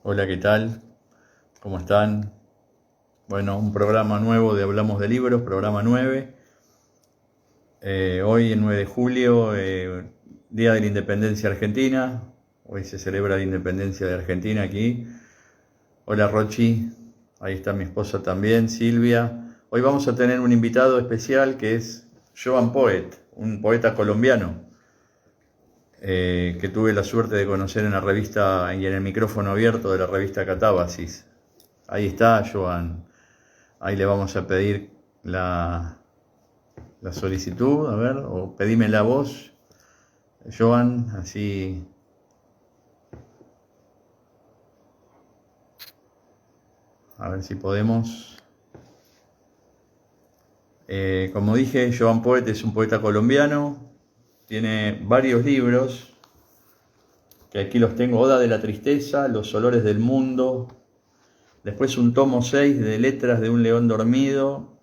Hola, ¿qué tal? ¿Cómo están? Bueno, un programa nuevo de Hablamos de Libros, programa 9. Hoy, el 9 de julio, Día de la Independencia Argentina. Hoy se celebra la independencia de Argentina aquí. Hola, Rochi. Ahí está mi esposa también, Silvia. Hoy vamos a tener un invitado especial que es Joan Poet, un poeta colombiano que tuve la suerte de conocer en la revista y en el micrófono abierto de la revista Catábasis. Ahí está, Joan. Ahí le vamos a pedir la solicitud, a ver, o pedime la voz, Joan, así. A ver si podemos. Como dije, Joan Poet es un poeta colombiano, tiene varios libros, que aquí los tengo: Oda de la Tristeza, Los Olores del Mundo, después un tomo 6 de Letras de un León Dormido,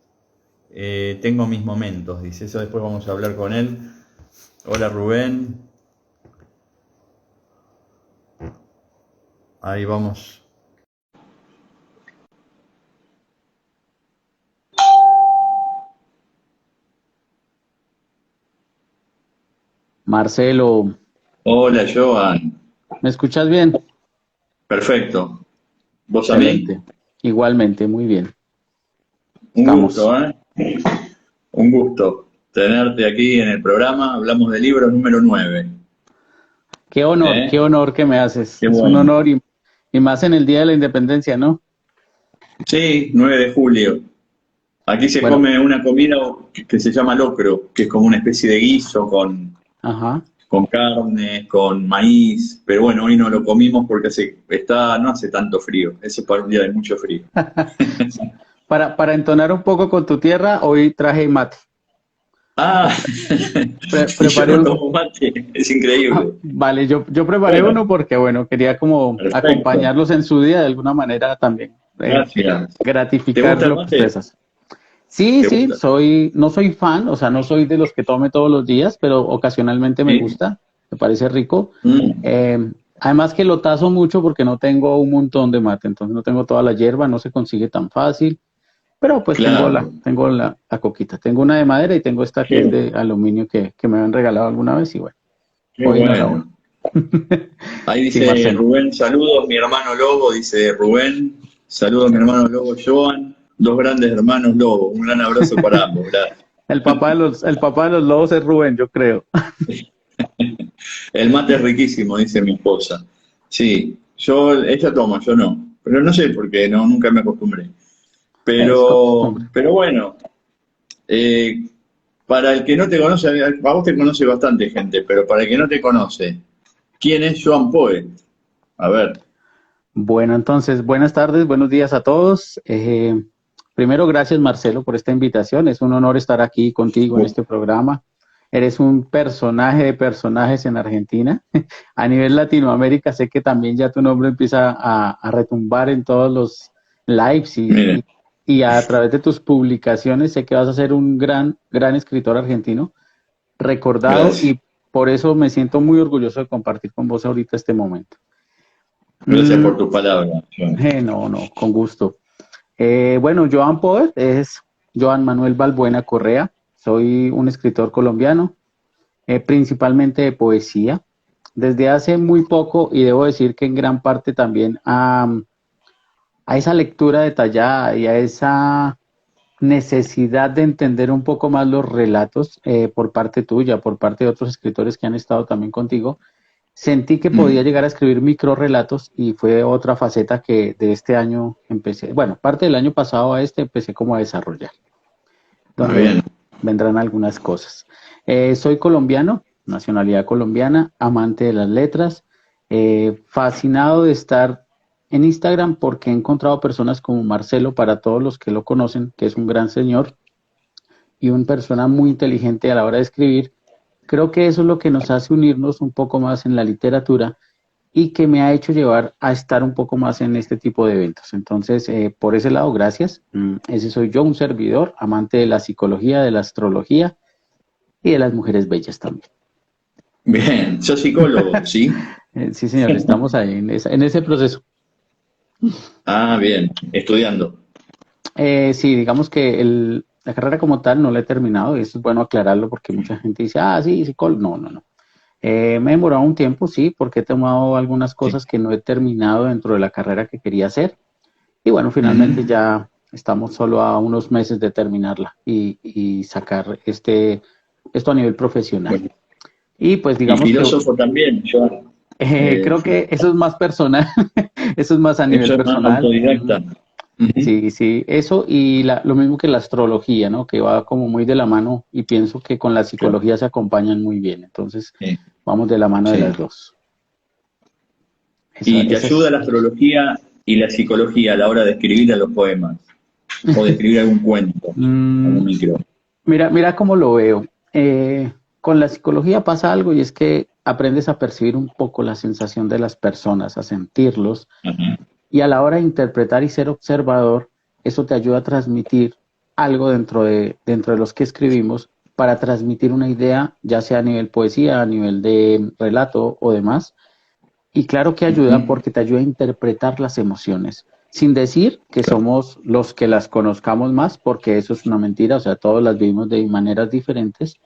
Tengo mis momentos, dice, eso después vamos a hablar con él. Hola, Rubén. Ahí vamos. Marcelo, Hola, Joan. ¿me escuchas bien? Perfecto. ¿Vos a mí? Excelente. Igualmente, muy bien. Un Estamos. gusto, ¿eh? Un gusto tenerte aquí en el programa. Hablamos de libros número 9. Qué ¿Eh? honor que me haces. Qué Es un bueno. honor y más en el Día de la Independencia, ¿no? Sí, 9 de julio. Aquí se Bueno, come una comida que se llama locro, que es como una especie de guiso ajá. con carne, con maíz. Pero bueno, hoy no lo comimos porque no hace tanto frío. Ese es para un día de mucho frío. Para entonar un poco con tu tierra, hoy traje mate. Ah, y yo Preparé no un... tomo mate. Es increíble. Vale, yo preparé Bueno, uno porque, bueno, quería como perfecto. acompañarlos en su día de alguna manera también, Gracias. ¿Te gratificar gusta el lo que ustedes mate? hacen. Sí, ¿Te sí, gusta? no soy fan, o sea, no soy de los que tome todos los días, pero ocasionalmente me Sí. gusta, me parece rico. Mm, Además que lo tazo mucho porque no tengo un montón de mate, entonces no tengo toda la hierba, no se consigue tan fácil, pero pues claro. tengo la coquita, tengo una de madera y tengo esta que es Qué, de aluminio que me han regalado alguna vez y bueno, qué hoy no la voy. bueno. Ahí Sí, dice Marcelo. Rubén, saludos, mi hermano Lobo, dice Rubén. Saludos, mi hermano Lobo Joan. Dos grandes hermanos Lobo. Un gran abrazo para ambos. Gracias. El papá de los lobos es Rubén, yo creo. El mate es riquísimo, dice mi esposa. Sí, ella toma, yo no. Pero no sé por qué, no, nunca me acostumbré. Es Pero, costumbre. pero bueno, eh, para el que no te conoce, a vos te conoce bastante gente, pero para el que no te conoce, ¿quién es Joan Poet? A ver. Bueno, entonces, buenas tardes, buenos días a todos. Primero, gracias Marcelo por esta invitación. Es un honor estar aquí contigo en este programa. Eres un personaje de personajes en Argentina. A nivel Latinoamérica, sé que también ya tu nombre empieza a retumbar en todos los lives Mire, y a través de tus publicaciones. Sé que vas a ser un gran escritor argentino, recordado gracias. y por eso me siento muy orgulloso de compartir con vos ahorita este momento. Gracias por Mm, tu palabra, Joan. no, con gusto. Bueno, Joan Poet es Joan Manuel Balbuena Correa. Soy un escritor colombiano, principalmente de poesía. Desde hace muy poco, y debo decir que en gran parte también a esa lectura detallada y a esa necesidad de entender un poco más los relatos por parte tuya, por parte de otros escritores que han estado también contigo, sentí que podía Mm, llegar a escribir microrelatos y fue otra faceta que de este año empecé, bueno, parte del año pasado a este empecé como a desarrollar, muy donde bien. vendrán algunas cosas. Soy colombiano, nacionalidad colombiana, amante de las letras, fascinado de estar en Instagram porque he encontrado personas como Marcelo, para todos los que lo conocen, que es un gran señor y una persona muy inteligente a la hora de escribir. Creo que eso es lo que nos hace unirnos un poco más en la literatura y que me ha hecho llevar a estar un poco más en este tipo de eventos. Entonces, por ese lado, gracias. Ese soy yo, un servidor, amante de la psicología, de la astrología y de las mujeres bellas también. Bien, sos psicólogo, ¿sí? Sí, señor, estamos ahí en ese proceso. Ah, bien, estudiando. Sí, digamos que la carrera como tal no la he terminado, y eso es bueno aclararlo porque mucha gente dice, ah, sí, psicólogo. No, no, no. Me he demorado un tiempo, sí, porque he tomado algunas Sí. cosas que no he terminado dentro de la carrera que quería hacer. Y bueno, finalmente Ujú. ya estamos solo a unos meses de terminarla y sacar esto a nivel profesional. Bueno, Y pues y digamos que filósofo también, yo. creo Sí. que eso es más personal, eso es más a nivel Eso es más personal. autodidacta. Ujú. Sí, sí, eso y lo mismo que la astrología, ¿no? Que va como muy de la mano y pienso que con la Claro. psicología se acompañan muy bien. Entonces, Sí, vamos de la mano de sí. las dos. ¿Y te Esa ayuda es. la astrología y la psicología a la hora de escribir a los poemas? O de escribir algún cuento, Mm, algún micro. mira cómo lo veo. Con la psicología pasa algo y es que aprendes a percibir un poco la sensación de las personas, a sentirlos, Ajá. y a la hora de interpretar y ser observador, eso te ayuda a transmitir algo dentro de los que escribimos para transmitir una idea, ya sea a nivel poesía, a nivel de relato o demás. Y claro que ayuda Ujú. porque te ayuda a interpretar las emociones, sin decir que Claro. somos los que las conozcamos más, porque eso es una mentira, o sea, todos las vivimos de maneras diferentes,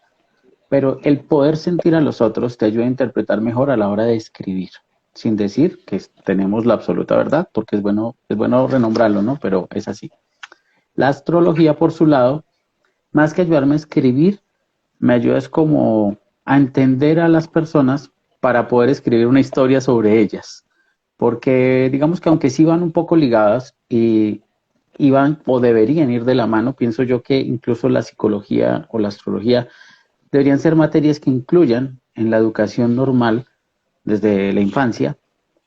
pero el poder sentir a los otros te ayuda a interpretar mejor a la hora de escribir, sin decir que tenemos la absoluta verdad, porque es bueno renombrarlo, ¿no? Pero es así. La astrología, por su lado, más que ayudarme a escribir, me ayuda es como a entender a las personas para poder escribir una historia sobre ellas. Porque digamos que aunque sí van un poco ligadas y van o deberían ir de la mano, pienso yo que incluso la psicología o la astrología deberían ser materias que incluyan en la educación normal desde la infancia,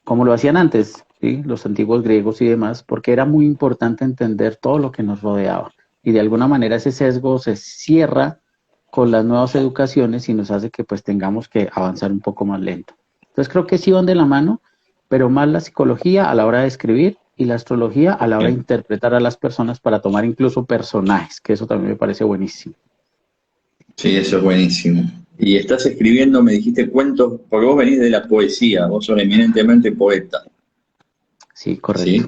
como lo hacían antes, ¿sí? Los antiguos griegos y demás, porque era muy importante entender todo lo que nos rodeaba. Y de alguna manera ese sesgo se cierra con las nuevas educaciones y nos hace que pues tengamos que avanzar un poco más lento. Entonces creo que sí van de la mano, pero más la psicología a la hora de escribir y la astrología a la hora de Bien. interpretar a las personas para tomar incluso personajes, que eso también me parece buenísimo. Sí, eso es buenísimo. Y estás escribiendo, me dijiste cuentos, porque vos venís de la poesía, vos sos eminentemente poeta, Sí, correcto.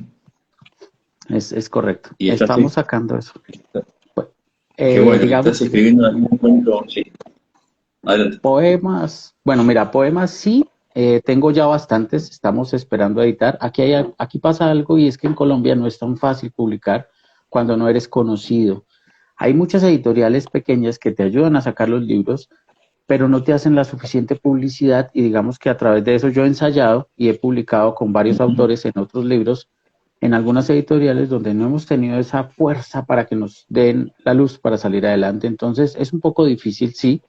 ¿sí? Es correcto. Y estás, Estamos sacando eso. Pues, qué bueno, digamos, estás escribiendo algún cuento, sí. Adelante. poemas. Bueno, mira, poemas sí, tengo ya bastantes, estamos esperando editar. Aquí pasa algo y es que en Colombia no es tan fácil publicar cuando no eres conocido. Hay muchas editoriales pequeñas que te ayudan a sacar los libros, pero no te hacen la suficiente publicidad y digamos que a través de eso yo he ensayado y he publicado con varios Ujú. autores en otros libros, en algunas editoriales donde no hemos tenido esa fuerza para que nos den la luz para salir adelante. Entonces es un poco difícil, sí.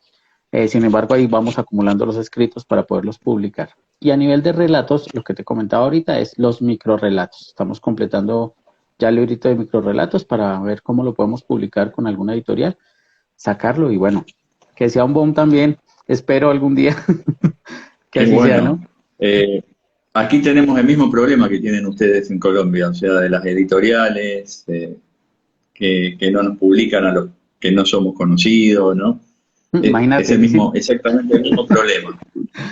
Sin embargo, ahí vamos acumulando los escritos para poderlos publicar. Y a nivel de relatos, lo que te comentaba ahorita es los microrelatos. Estamos completando ya el librito de microrelatos para ver cómo lo podemos publicar con alguna editorial, sacarlo y bueno, que sea un boom también. Espero algún día que Qué así sea, bueno. ¿no? Eh, Aquí tenemos el mismo problema que tienen ustedes en Colombia, o sea, de las editoriales, que no nos publican a los que no somos conocidos, ¿no? Es el Imagínate, sí. mismo, exactamente el mismo problema.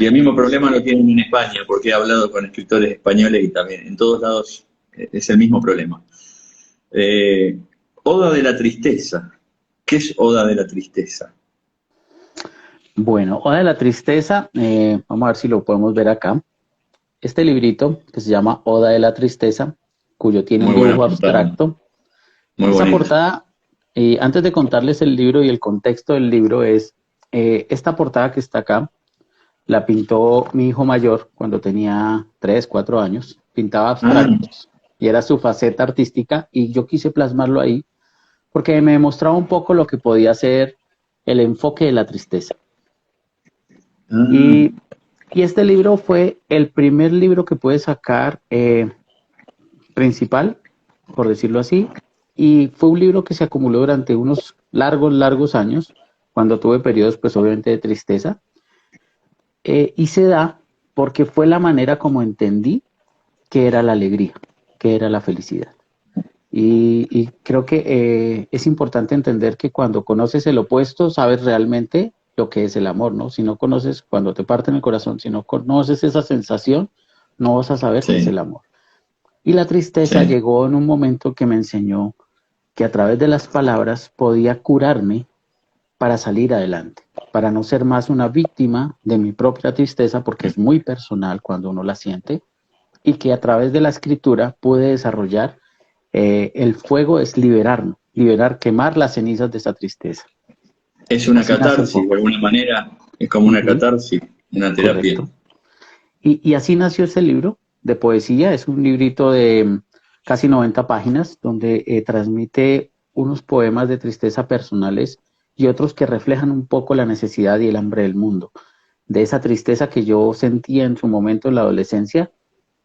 Y el mismo problema lo tienen en España, porque he hablado con escritores españoles y también en todos lados es el mismo problema. Eh, Oda de la tristeza. ¿Qué es Oda de la tristeza? Bueno, Oda de la Tristeza, vamos a ver si lo podemos ver acá. Este librito que se llama Oda de la Tristeza, cuyo tiene un Muy buena dibujo portada, abstracto. muy Esa bonita. portada, antes de contarles el libro y el contexto del libro, es esta portada que está acá, la pintó mi hijo mayor cuando tenía 3, 4 años, pintaba Ah, abstractos y era su faceta artística y yo quise plasmarlo ahí porque me demostraba un poco lo que podía ser el enfoque de la tristeza. ah, Y, y este libro fue el primer libro que pude sacar principal, por decirlo así, y fue un libro que se acumuló durante unos largos, largos años, cuando tuve periodos, pues obviamente de tristeza, y se da porque fue la manera como entendí que era la alegría, que era la felicidad. Y creo que es importante entender que cuando conoces el opuesto, sabes realmente lo que es el amor, ¿no? Si no conoces, cuando te parte en el corazón, si no conoces esa sensación, no vas a saber qué es sí, el amor. Y la tristeza sí. llegó en un momento que me enseñó que a través de las palabras podía curarme para salir adelante, para no ser más una víctima de mi propia tristeza, porque es muy personal cuando uno la siente, y que a través de la escritura pude desarrollar el fuego es liberarnos, liberar, quemar las cenizas de esa tristeza. Es una Así nace un catarsis, de poco. alguna manera, es como una Ujú, catarsis, una terapia. correcto. Y así nació ese libro de poesía. Es un librito de casi 90 páginas donde transmite unos poemas de tristeza personales y otros que reflejan un poco la necesidad y el hambre del mundo, de esa tristeza que yo sentía en su momento en la adolescencia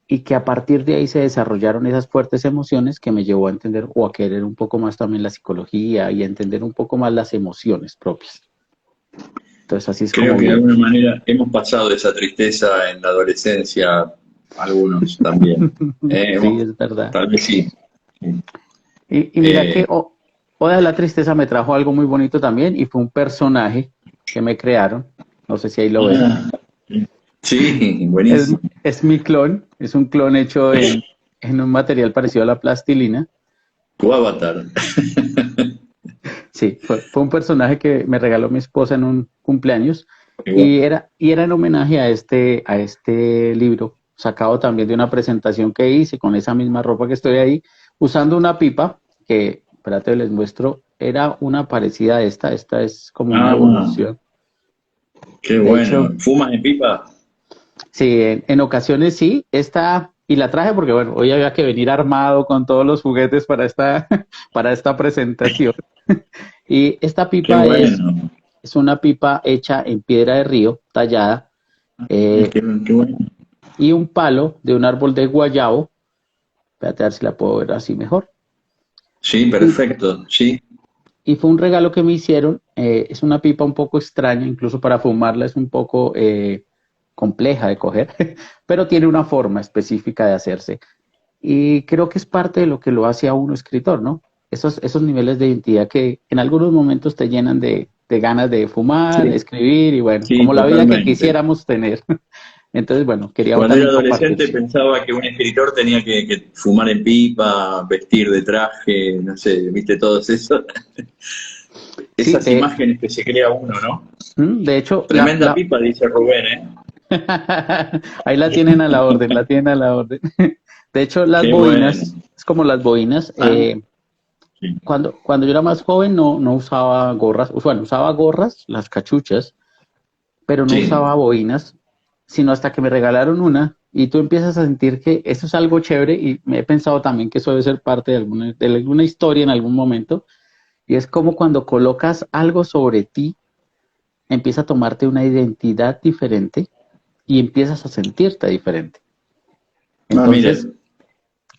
y que a partir de ahí se desarrollaron esas fuertes emociones que me llevó a entender o a querer un poco más también la psicología y a entender un poco más las emociones propias. Entonces así es Creo como que de viene. alguna manera hemos pasado de esa tristeza en la adolescencia, algunos también. Sí, es verdad. Tal vez sí. Y mira que Eh, Oda de la Tristeza me trajo algo muy bonito también y fue un personaje que me crearon. No sé si ahí lo ves. ah, sí, Es, buenísimo. es mi clon, es un clon hecho en un material parecido a la plastilina. Tu avatar. Sí, fue un personaje que me regaló mi esposa en un cumpleaños Igual. y era en homenaje a este libro, sacado también de una presentación que hice con esa misma ropa que estoy ahí, usando una pipa que, espérate, les muestro, era una parecida a esta es como una Ah, evolución. qué De hecho, bueno. ¿Fumas en pipa? sí, en ocasiones sí, y la traje porque, bueno, hoy había que venir armado con todos los juguetes para para esta presentación. Y esta Qué pipa bueno. es una pipa hecha en piedra de río, tallada, eh, Qué bueno. y un palo de un árbol de guayabo. Espérate a ver si la puedo ver así mejor. Sí, Y, perfecto. Sí, y fue un regalo que me hicieron. Es una pipa un poco extraña, incluso para fumarla es un poco compleja de coger, pero tiene una forma específica de hacerse. Y creo que es parte de lo que lo hace a uno escritor, ¿no? Esos niveles de identidad que en algunos momentos te llenan de ganas de fumar, sí, escribir y bueno, sí, como la vida que totalmente. quisiéramos tener. Entonces, bueno, quería Cuando era también compartir. adolescente pensaba que un escritor tenía que fumar en pipa, vestir de traje, no sé, viste todos eso, Sí, esas imágenes que se crea uno, ¿no? de hecho, Tremenda pipa, dice Rubén, ¿eh? ahí la tienen a la orden, la tienen a la orden. De hecho, las Qué bueno. bobinas, es como las bobinas. Ah, sí, Cuando yo era más joven no usaba gorras, bueno, usaba gorras, las cachuchas, pero no sí. usaba bobinas, sino hasta que me regalaron una y tú empiezas a sentir que eso es algo chévere y me he pensado también que eso debe ser parte de alguna historia en algún momento y es como cuando colocas algo sobre ti, empieza a tomarte una identidad diferente y empiezas a sentirte diferente. Ah, Entonces, mire,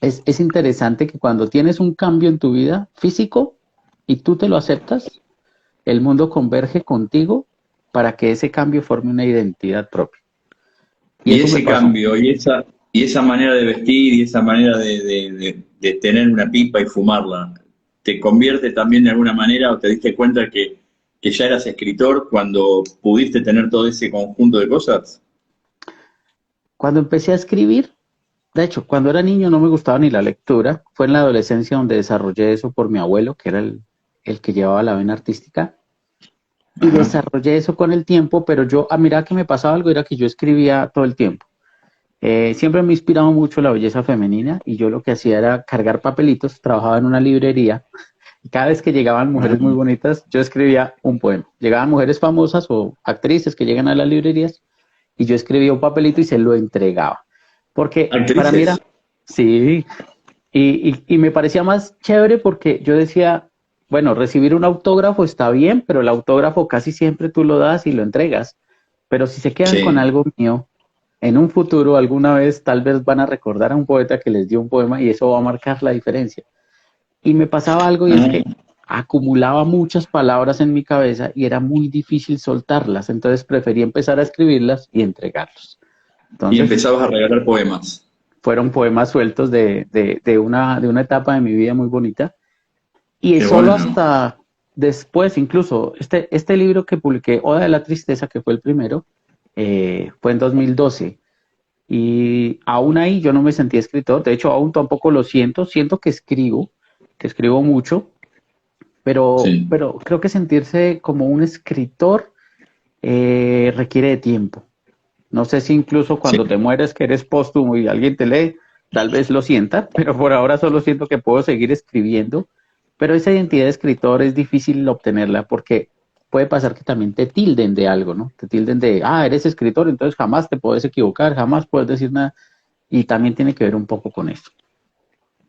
es interesante que cuando tienes un cambio en tu vida físico y tú te lo aceptas, el mundo converge contigo para que ese cambio forme una identidad propia. Y y eso me ese pasó. cambio, y esa manera de vestir, y esa manera de tener una pipa y fumarla, ¿te convierte también de alguna manera o te diste cuenta que ya eras escritor cuando pudiste tener todo ese conjunto de cosas? Cuando empecé a escribir, de hecho, cuando era niño no me gustaba ni la lectura. Fue en la adolescencia donde desarrollé eso por mi abuelo, que era el que llevaba la vena artística. Y Ajá. desarrollé eso con el tiempo, pero mira que me pasaba algo, era que yo escribía todo el tiempo. Siempre me inspiraba mucho la belleza femenina y yo lo que hacía era cargar papelitos, trabajaba en una librería y cada vez que llegaban Ah, mujeres muy bonitas, yo escribía un poema. Llegaban mujeres famosas o actrices que llegan a las librerías y yo escribía un papelito y se lo entregaba. Porque para mí era, actrices. sí, y me parecía más chévere porque yo decía, bueno, recibir un autógrafo está bien, pero el autógrafo casi siempre tú lo das y lo entregas. Pero si se quedan con Sí. algo mío, en un futuro, alguna vez, tal vez van a recordar a un poeta que les dio un poema y eso va a marcar la diferencia. Y me pasaba algo y es Ah, que acumulaba muchas palabras en mi cabeza y era muy difícil soltarlas, entonces preferí empezar a escribirlas y entregarlos. y Entonces, empezabas a regalar poemas. fueron poemas sueltos de una etapa de mi vida muy bonita. Y Qué solo bueno. hasta después, incluso, este libro que publiqué, Oda de la Tristeza, que fue el primero, fue en 2012. Y aún ahí yo no me sentí escritor, de hecho aún tampoco lo siento, siento que escribo mucho, Sí, pero creo que sentirse como un escritor requiere de tiempo. No sé si incluso sí. cuando te mueres, que eres póstumo y alguien te lee, tal vez lo sienta, pero por ahora solo siento que puedo seguir escribiendo. Pero esa identidad de escritor es difícil obtenerla porque puede pasar que también te tilden de algo, ¿no? Te tilden de, eres escritor, entonces jamás te puedes equivocar, jamás puedes decir nada. Y también tiene que ver un poco con eso.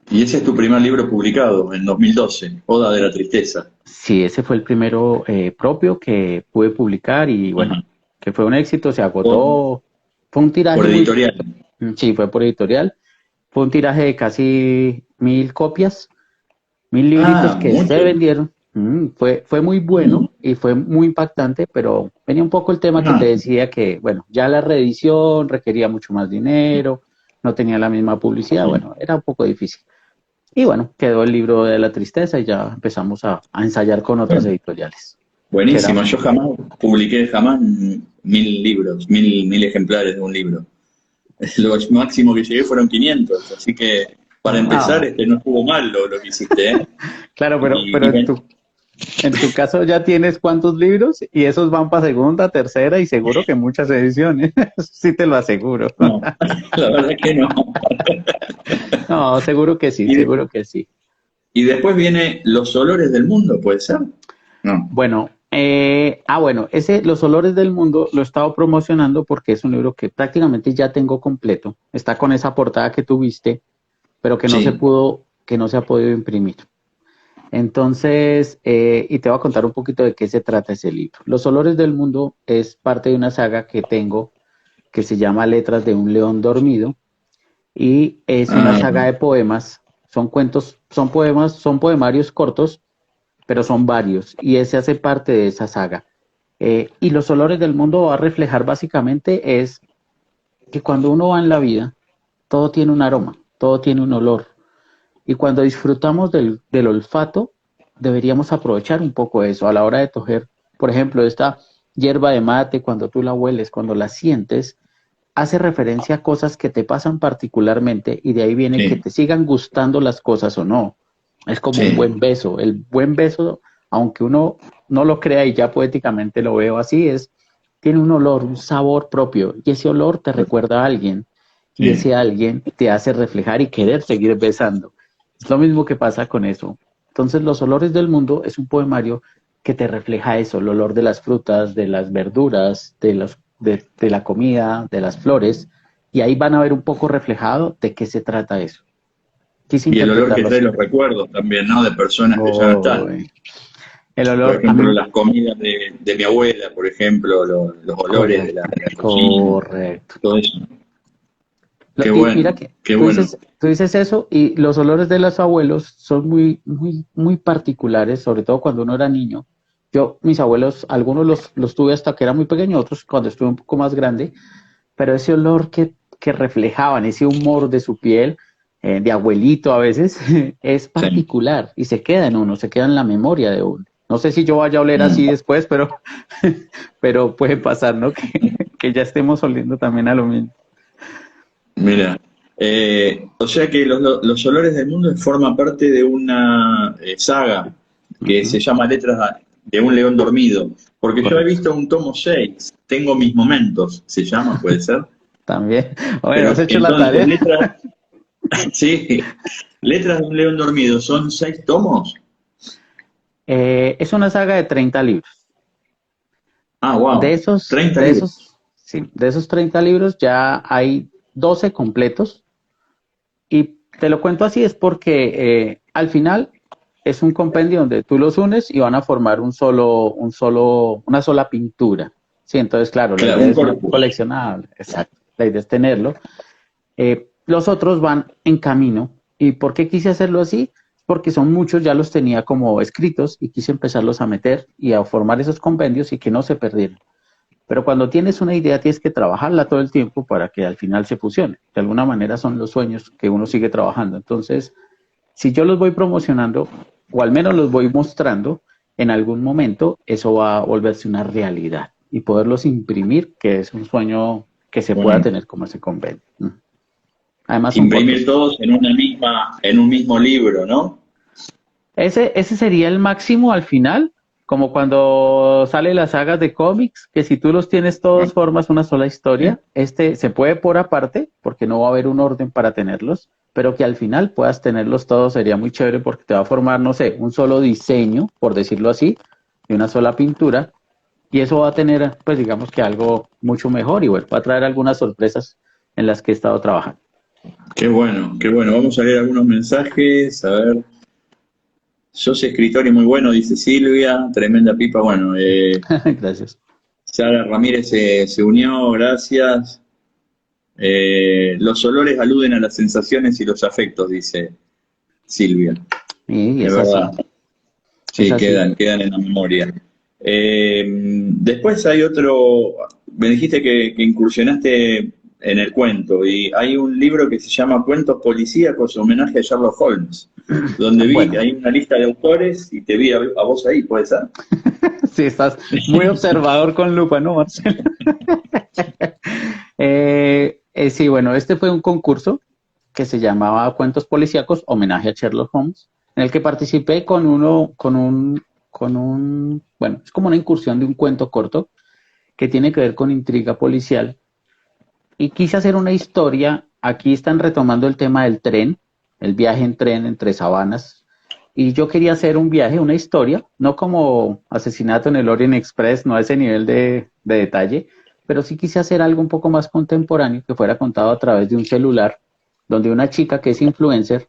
Y ese es tu primer libro publicado en 2012, Oda de la Tristeza. Sí, ese fue el primero propio que pude publicar y bueno, Ajá. que fue un éxito, se Por, agotó, fue un por tiraje muy, editorial. sí, fue por editorial, fue un tiraje de casi 1000 copias, 1000 libritos Ah, que se mucho. vendieron. Fue muy Mm. bueno y fue muy impactante, pero venía un poco el tema que te Ah, decía que, bueno, ya la reedición requería mucho más dinero, no tenía la misma publicidad, sí. bueno, era un poco difícil. Y bueno, quedó el libro de la tristeza y ya empezamos a ensayar con otras Bueno, editoriales, que era, buenísimo. Yo jamás publiqué jamás 1000 libros, mil ejemplares de un libro. Lo máximo que llegué fueron 500, así que para empezar, ah, no estuvo mal lo que hiciste, ¿eh? claro, pero Y bueno, en tu caso ya tienes cuántos libros y esos van para segunda, tercera y seguro que muchas ediciones, sí te lo aseguro. no, la verdad que no. No, seguro que sí, Y, seguro que sí. y después viene Los olores del mundo, ¿puede ser? No. Bueno, bueno, ese Los Olores del Mundo lo he estado promocionando porque es un libro que prácticamente ya tengo completo. Está con esa portada que tuviste, pero Sí. que no se ha podido imprimir. Entonces, y te voy a contar un poquito de qué se trata ese libro. Los Olores del Mundo es parte de una saga que tengo que se llama Letras de un León Dormido y es una Ah, saga de poemas. Son cuentos, son poemas, son poemarios cortos pero son varios, y ese hace parte de esa saga. Y los olores del mundo va a reflejar básicamente es que cuando uno va en la vida, todo tiene un aroma, todo tiene un olor, y cuando disfrutamos del olfato, deberíamos aprovechar un poco eso a la hora de tocar, por ejemplo, esta hierba de mate, cuando tú la hueles, cuando la sientes, hace referencia a cosas que te pasan particularmente y de ahí viene que sí, te sigan gustando las cosas o no. Es como un sí, buen beso. El buen beso, aunque uno no lo crea y ya poéticamente lo veo así, tiene un olor, un sabor propio y ese olor te recuerda a alguien y sí. ese alguien te hace reflejar y querer seguir besando. Es lo mismo que pasa con eso. Entonces, Los Olores del Mundo es un poemario que te refleja eso, el olor de las frutas, de las verduras, de la comida, de las flores, y ahí van a ver un poco reflejado de qué se trata eso. Quise Y el olor que interpretarlo trae así. los recuerdos también, ¿no? De personas que ya no Oh, están. el Por olor, a ejemplo, mí, las comidas de mi abuela, por ejemplo, los olores de correcto, de la cocina, correcto. todo eso. Y mira que Qué bueno. tú dices eso y los olores de los abuelos son muy, muy, muy particulares, sobre todo cuando uno era niño. Mis abuelos, algunos los tuve hasta que era muy pequeño, otros cuando estuve un poco más grande, pero ese olor que reflejaban, ese humor de su piel, de abuelito a veces, es Sí. particular y se queda en uno, se queda en la memoria de uno. No sé si yo vaya a oler así Mm, después, pero puede pasar, ¿no? Que ya estemos oliendo también a lo mismo. mira. O sea que los olores del mundo forman parte de una saga que se Ujú, llama Letras de un león dormido. Porque yo he correcto. visto un tomo 6, Tengo mis momentos, se llama, puede ser. También. Bueno, has Pero hecho la entonces, tarea. sí, Letras de un león dormido, ¿son 6 tomos? Es una saga de 30 libros. Ah, De wow, esos, 30 de libros. esos, sí, de esos 30 libros ya hay 12 completos. Y te lo cuento así es porque al final es un compendio donde tú los unes y van a formar una sola pintura. Sí, entonces, claro, la Claro, idea un es una corpus. coleccionable. Exacto. La idea es tenerlo. Los otros van en camino. ¿Y por qué quise hacerlo así? Porque son muchos, ya los tenía como escritos y quise empezarlos a meter y a formar esos compendios y que no se perdieran. Pero cuando tienes una idea, tienes que trabajarla todo el tiempo para que al final se fusione. De alguna manera son los sueños que uno sigue trabajando. Entonces, si yo los voy promocionando, o al menos los voy mostrando, en algún momento eso va a volverse una realidad y poderlos imprimir, que es un sueño que se pueda Bueno, tener como ese convenio. Además son imprimir cortos. todos en un mismo libro, ¿no? Ese sería el máximo al final, como cuando salen las sagas de cómics, que si tú los tienes todos formas una sola historia. Este se puede por aparte, porque no va a haber un orden para tenerlos, pero que al final puedas tenerlos todos sería muy chévere porque te va a formar, no sé, un solo diseño, por decirlo así, de una sola pintura, y eso va a tener, pues digamos que algo mucho mejor y bueno, va a traer algunas sorpresas en las que he estado trabajando. Qué bueno, qué bueno. Vamos a leer algunos mensajes. A ver. Sos escritor y muy bueno, dice Silvia. Tremenda pipa. Bueno, Gracias. Sara Ramírez se unió, gracias. Los olores aluden a las sensaciones y los afectos, dice Silvia. Y Es es así, verdad. es Sí, así. quedan en la memoria. Después hay otro, me dijiste que incursionaste en el cuento y hay un libro que se llama Cuentos Policíacos, homenaje a Sherlock Holmes, donde vi que Bueno, hay una lista de autores y te vi a vos ahí, ¿puede ser? sí, estás muy observador con lupa, ¿no, Marcelo? Sí, bueno, este fue un concurso que se llamaba Cuentos Policíacos, homenaje a Sherlock Holmes, en el que participé bueno, es como una incursión de un cuento corto que tiene que ver con intriga policial. Y quise hacer una historia, aquí están retomando el tema del tren, el viaje en tren entre sabanas, y yo quería hacer un viaje, una historia, no como Asesinato en el Orient Express, no a ese nivel de detalle, pero sí quise hacer algo un poco más contemporáneo que fuera contado a través de un celular, donde una chica que es influencer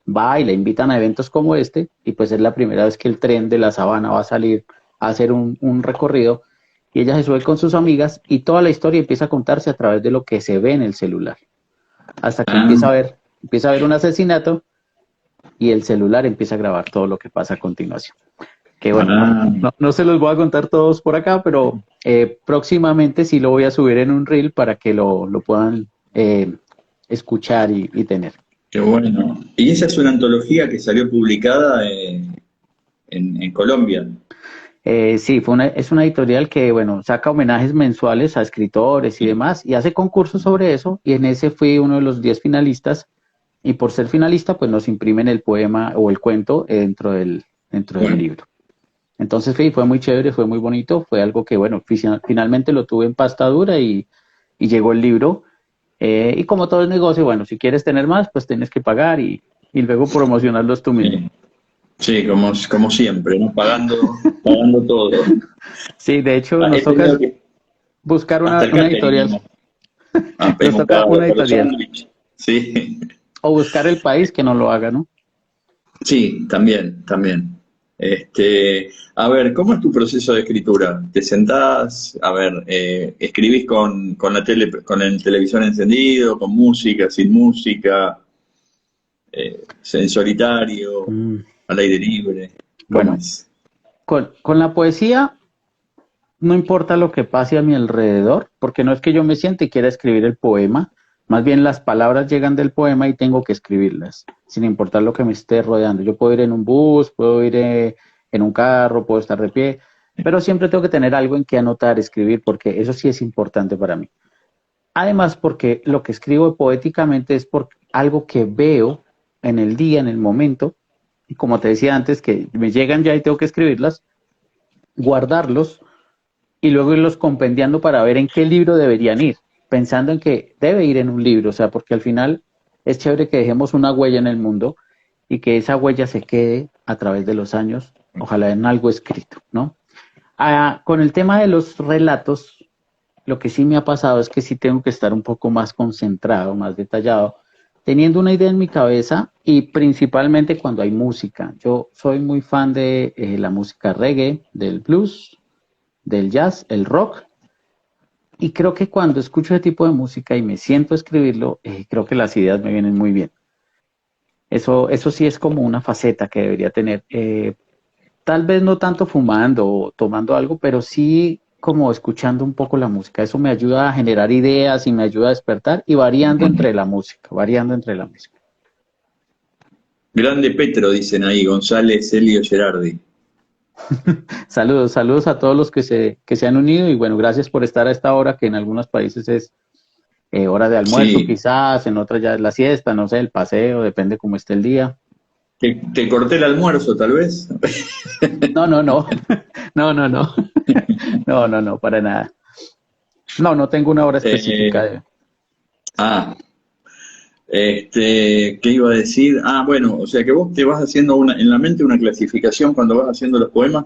va y la invitan a eventos como este, y pues es la primera vez que el tren de la sabana va a salir a hacer un recorrido, y ella se sube con sus amigas y toda la historia empieza a contarse a través de lo que se ve en el celular, hasta que Ah, empieza a ver un asesinato y el celular empieza a grabar todo lo que pasa a continuación. Que bueno, ah, no se los voy a contar todos por acá, pero próximamente sí lo voy a subir en un reel para que lo puedan escuchar y tener. qué bueno. Y esa es una antología que salió publicada en Colombia. Sí, es una editorial que, bueno, saca homenajes mensuales a escritores y demás, y hace concursos sobre eso, y en ese fui uno de los 10 finalistas, y por ser finalista, pues nos imprimen el poema o el cuento dentro del Bueno, libro. Entonces fue muy chévere, fue muy bonito, fue algo que, bueno, finalmente lo tuve en pasta dura y llegó el libro. Y como todo es negocio, bueno, si quieres tener más, pues tienes que pagar y luego promocionarlos tú mismo. sí, sí, como siempre, ¿no? Pagando todo. Sí, de hecho, Ah, nos he toca tenido que, buscar hasta el una catering editorial. Nos hemos toca pagado una por los editorial. sándwiches. Sí, O buscar el país que nos lo haga, ¿no? sí, también, también. A ver, ¿cómo es tu proceso de escritura? ¿Te sentás, a ver, escribís con con el televisor encendido, con música, sin música, en solitario, Mm, al aire libre? ¿Cómo bueno, es? con la poesía no importa lo que pase a mi alrededor, porque no es que yo me siente y quiera escribir el poema, más bien las palabras llegan del poema y tengo que escribirlas, sin importar lo que me esté rodeando. Yo puedo ir en un bus, puedo ir en un carro, puedo estar de pie, pero siempre tengo que tener algo en que anotar, escribir, porque eso sí es importante para mí. Además, porque lo que escribo poéticamente es por algo que veo en el día, en el momento, y como te decía antes, que me llegan ya y tengo que escribirlas, guardarlos y luego irlos compendiando para ver en qué libro deberían ir, pensando en que debe ir en un libro, o sea, porque al final es chévere que dejemos una huella en el mundo y que esa huella se quede a través de los años, ojalá en algo escrito, ¿no? Con el tema de los relatos, lo que sí me ha pasado es que sí tengo que estar un poco más concentrado, más detallado, teniendo una idea en mi cabeza y principalmente cuando hay música. Yo soy muy fan de la música reggae, del blues, del jazz, el rock, y creo que cuando escucho ese tipo de música y me siento a escribirlo, creo que las ideas me vienen muy bien. Eso sí es como una faceta que debería tener. Tal vez no tanto fumando o tomando algo, pero sí como escuchando un poco la música. Eso me ayuda a generar ideas y me ayuda a despertar y variando entre la música, variando entre la música. Grande Petro, dicen ahí, González, Elio, Gerardi. Saludos, saludos a todos los que se han unido y bueno, gracias por estar a esta hora que en algunos países es hora de almuerzo, Sí, quizás, en otras ya es la siesta, no sé, el paseo, depende cómo esté el día. te corté el almuerzo, tal vez. No, no, no, no, no, no, no, no, no, para nada. No, no tengo una hora específica Eh, de... ah, ¿qué iba a decir? Ah, bueno, o sea que vos te vas haciendo en la mente una clasificación cuando vas haciendo los poemas.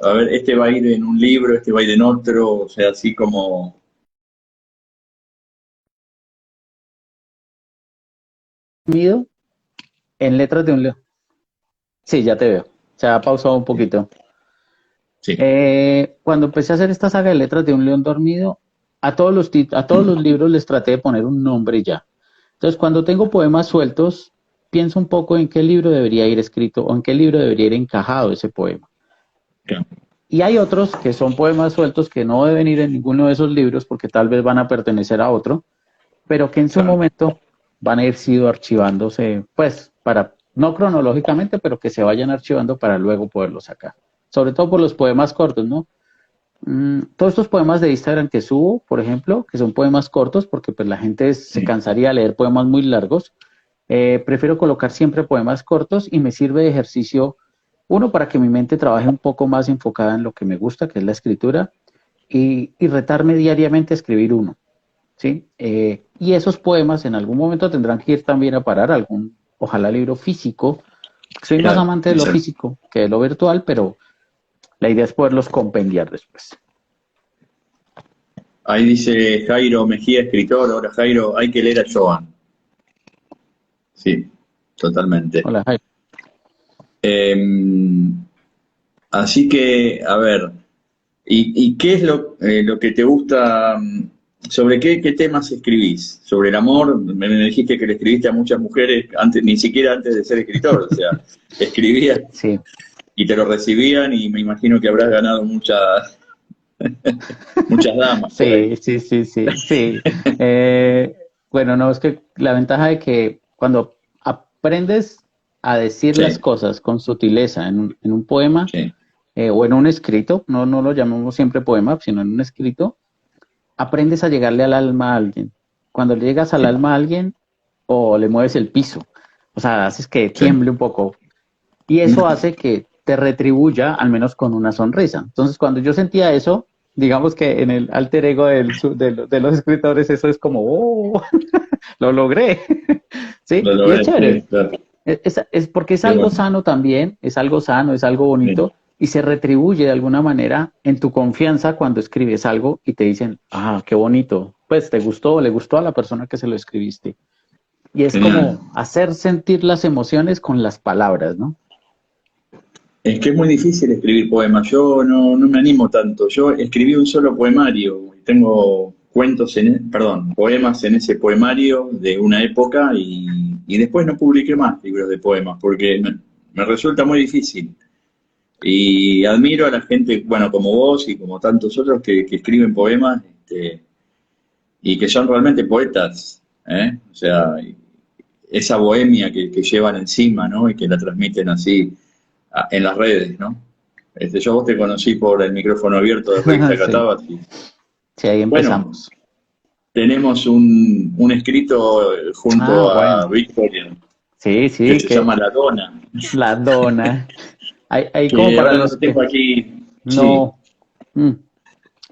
A ver, este va a ir en un libro, este va a ir en otro, o sea, así como... Mido en letras de un león. Sí, ya te veo. Se ha pausado un Sí, poquito. sí, Cuando empecé a hacer esta saga de letras de un león dormido, a todos los libros les traté de poner un nombre y ya. Entonces, cuando tengo poemas sueltos, pienso un poco en qué libro debería ir escrito o en qué libro debería ir encajado ese poema. claro, Y hay otros que son poemas sueltos que no deben ir en ninguno de esos libros porque tal vez van a pertenecer a otro, pero que en su claro, momento van a ir sido archivándose, pues, para, no cronológicamente, pero que se vayan archivando para luego poderlos sacar. Sobre todo por los poemas cortos, ¿no? Todos estos poemas de Instagram que subo, por ejemplo, que son poemas cortos, porque pues la gente se sí, cansaría de leer poemas muy largos, prefiero colocar siempre poemas cortos y me sirve de ejercicio, uno, para que mi mente trabaje un poco más enfocada en lo que me gusta, que es la escritura, y retarme diariamente a escribir uno, ¿sí? Y esos poemas en algún momento tendrán que ir también a parar a algún, ojalá libro físico. Soy más claro, amante de lo exacto. físico que de lo virtual, pero la idea es poderlos compendiar después. Ahí dice Jairo Mejía, escritor. Ahora, Jairo, hay que leer a Joan. Sí, totalmente. Hola, Jaime. Eh, Así que, a ver, ¿y qué es lo que te gusta? ¿Sobre qué temas escribís? ¿Sobre el amor? Me dijiste que le escribiste a muchas mujeres antes, ni siquiera antes de ser escritor, o sea, escribías Sí, y te lo recibían y me imagino que habrás ganado muchas damas por ahí. sí, sí, sí, sí, sí. Eh, bueno, no, es que la ventaja de que cuando aprendes a decir las Sí, cosas con sutileza en un poema sí, o en un escrito, no, no lo llamamos siempre poema, sino en un escrito, aprendes a llegarle al alma a alguien. Cuando le llegas al sí, alma a alguien o le mueves el piso, o sea, haces que sí. tiemble un poco y eso hace que te retribuya al menos con una sonrisa. Entonces, cuando yo sentía eso, digamos que en el alter ego de los escritores, eso es como, oh, lo logré. ¿Sí? Lo Y es logré, chévere. sí, claro. Es porque es Qué algo bueno. sano también, es algo sano, es algo Sí. bonito y se retribuye de alguna manera en tu confianza cuando escribes algo y te dicen, ah, qué bonito, pues te gustó, le gustó a la persona que se lo escribiste. Y es Genial. como hacer sentir las emociones con las palabras, ¿no? Es que es muy difícil escribir poemas. Yo no me animo tanto. Yo escribí un solo poemario. Y tengo cuentos perdón, poemas en ese poemario de una época y después no publiqué más libros de poemas porque me resulta muy difícil. Y admiro a la gente, bueno, como vos y como tantos otros que escriben poemas, y que son realmente poetas, ¿eh? O sea, esa bohemia que llevan encima, ¿no? Y que la transmiten así en las redes, ¿no? Yo a vos te conocí por el micrófono abierto de Revista Sí, Catabas y, sí, ahí bueno, empezamos. tenemos un escrito Ah, junto a bueno. Victoria Sí, que sí, se que llama La Dona, la dona. Ahí como que para ahora no los lo tengo que aquí, sí, no, mm,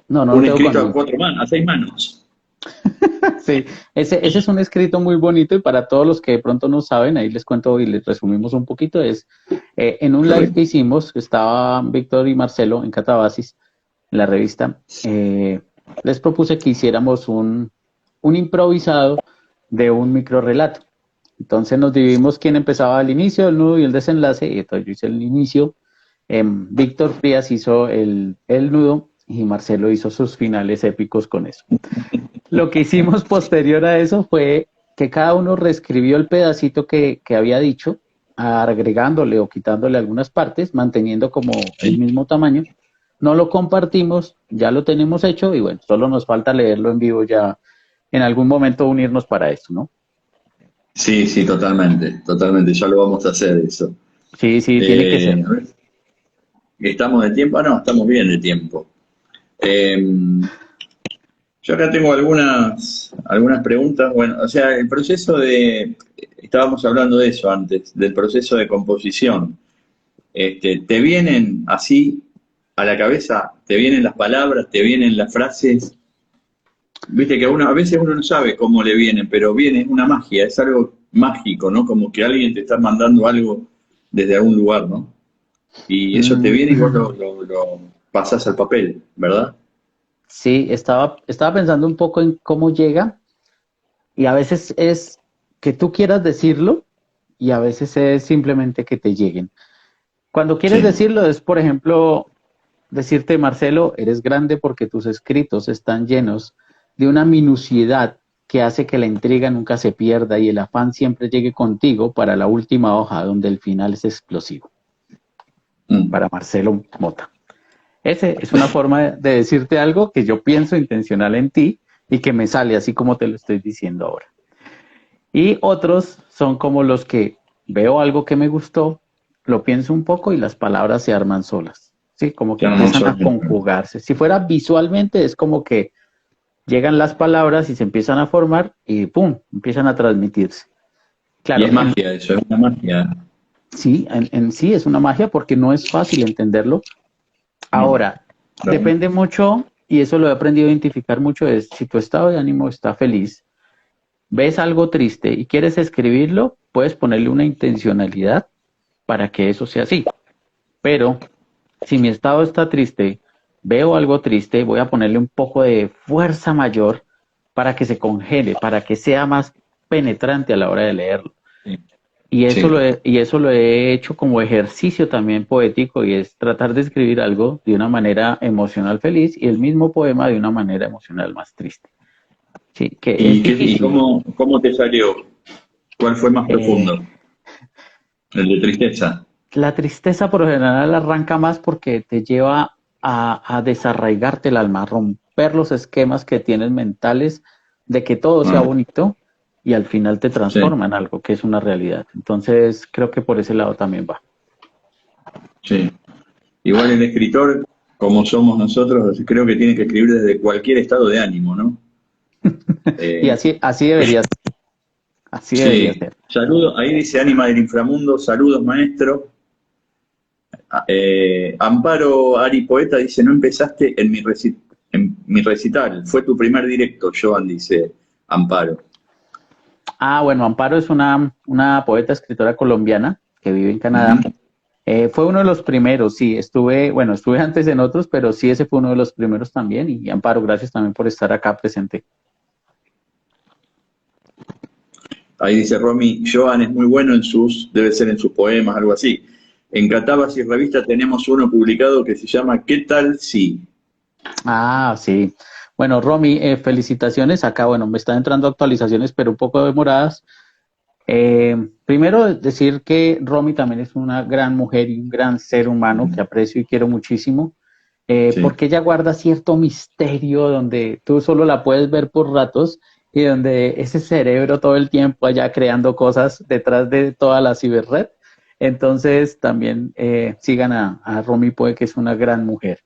no, no lo un tengo escrito a conmigo. 4 manos, a 6 manos. Sí, ese es un escrito muy bonito y para todos los que de pronto no saben, ahí les cuento y les resumimos un poquito, es en un live que Correcto. hicimos, estaba Víctor y Marcelo en Catabasis, en la revista, les propuse que hiciéramos un improvisado de un microrrelato. Entonces nos dividimos quién empezaba al inicio, el nudo y el desenlace, y entonces yo hice el inicio, Víctor Frías hizo el nudo y Marcelo hizo sus finales épicos con eso. Lo que hicimos posterior a eso fue que cada uno reescribió el pedacito que había dicho, agregándole o quitándole algunas partes, manteniendo como el Sí, mismo tamaño. No lo compartimos, ya lo tenemos hecho y bueno, solo nos falta leerlo en vivo ya en algún momento unirnos para eso, ¿no? sí, sí, totalmente, totalmente, ya lo vamos a hacer eso. Sí, sí, tiene que ser. A ver. ¿Estamos de tiempo? Ah, no, estamos bien de tiempo. Eh, yo acá tengo algunas preguntas. Bueno, o sea, el proceso estábamos hablando de eso antes, del proceso de composición. ¿Te vienen así a la cabeza? ¿Te vienen las palabras? ¿Te vienen las frases? Viste que a veces uno no sabe cómo le vienen, pero viene, es una magia, es algo mágico, ¿no? Como que alguien te está mandando algo desde algún lugar, ¿no? Y eso te Mm, viene y vos lo pasás al papel, ¿verdad? sí, estaba pensando un poco en cómo llega y a veces es que tú quieras decirlo y a veces es simplemente que te lleguen. Cuando quieres Sí. decirlo es, por ejemplo, decirte, Marcelo, eres grande porque tus escritos están llenos de una minuciedad que hace que la intriga nunca se pierda y el afán siempre llegue contigo para la última hoja donde el final es explosivo. Mm. Para Marcelo Mota. Ese es una forma de decirte algo que yo pienso intencional en ti y que me sale así como te lo estoy diciendo ahora. Y otros son como los que veo algo que me gustó, lo pienso un poco y las palabras se arman solas. Sí, como que Ya no empiezan a son- conjugarse. Si fuera visualmente es como que llegan las palabras y se empiezan a formar y ¡pum! Empiezan a transmitirse. Y Claro, es magia eso, es una magia. sí, en sí es una magia porque no es fácil entenderlo. No, Ahora, claro. depende mucho, y eso lo he aprendido a identificar mucho, es si tu estado de ánimo está feliz, ves algo triste y quieres escribirlo, puedes ponerle una intencionalidad para que eso sea así. Pero si mi estado está triste, veo algo triste, voy a ponerle un poco de fuerza mayor para que se congele, para que sea más penetrante a la hora de leerlo. Sí, Y sí. eso lo he hecho como ejercicio también poético y es tratar de escribir algo de una manera emocional feliz y el mismo poema de una manera emocional más triste. Sí, que es ¿Y difícil. cómo te salió? ¿Cuál fue más Eh, profundo? El de tristeza. la tristeza por lo general arranca más porque te lleva a desarraigarte el alma, a romper los esquemas que tienes mentales de que todo sea Ah, bonito y al final te sí, transforma en algo que es una realidad. Entonces creo que por ese lado también va. sí. Igual el escritor, como somos nosotros, creo que tiene que escribir desde cualquier estado de ánimo, ¿no? Y Eh, así debería sí. ser. Saludos, ahí dice Ánima del Inframundo, saludos maestro. Amparo Ari Poeta dice, no empezaste en mi recital, fue tu primer directo, Joan, dice Amparo. Ah, bueno, Amparo es una poeta, escritora colombiana que vive en Ujú. Canadá. Fue uno de los primeros, sí, estuve antes en otros, pero sí, ese fue uno de los primeros también. Y Amparo, gracias también por estar acá presente. Ahí dice Romy, Joan es muy bueno debe ser en sus poemas, algo así. En Catábasis Revista tenemos uno publicado que se llama ¿Qué tal si? Ah, sí. Bueno, Romy, felicitaciones. Acá, bueno, me están entrando actualizaciones, pero un poco demoradas. Primero, decir que Romy también es una gran mujer y un gran ser humano que aprecio y quiero muchísimo. Sí. Porque ella guarda cierto misterio donde tú solo la puedes ver por ratos y donde ese cerebro todo el tiempo allá creando cosas detrás de toda la ciberred. Entonces también sigan a Romy Poe, que es una gran mujer.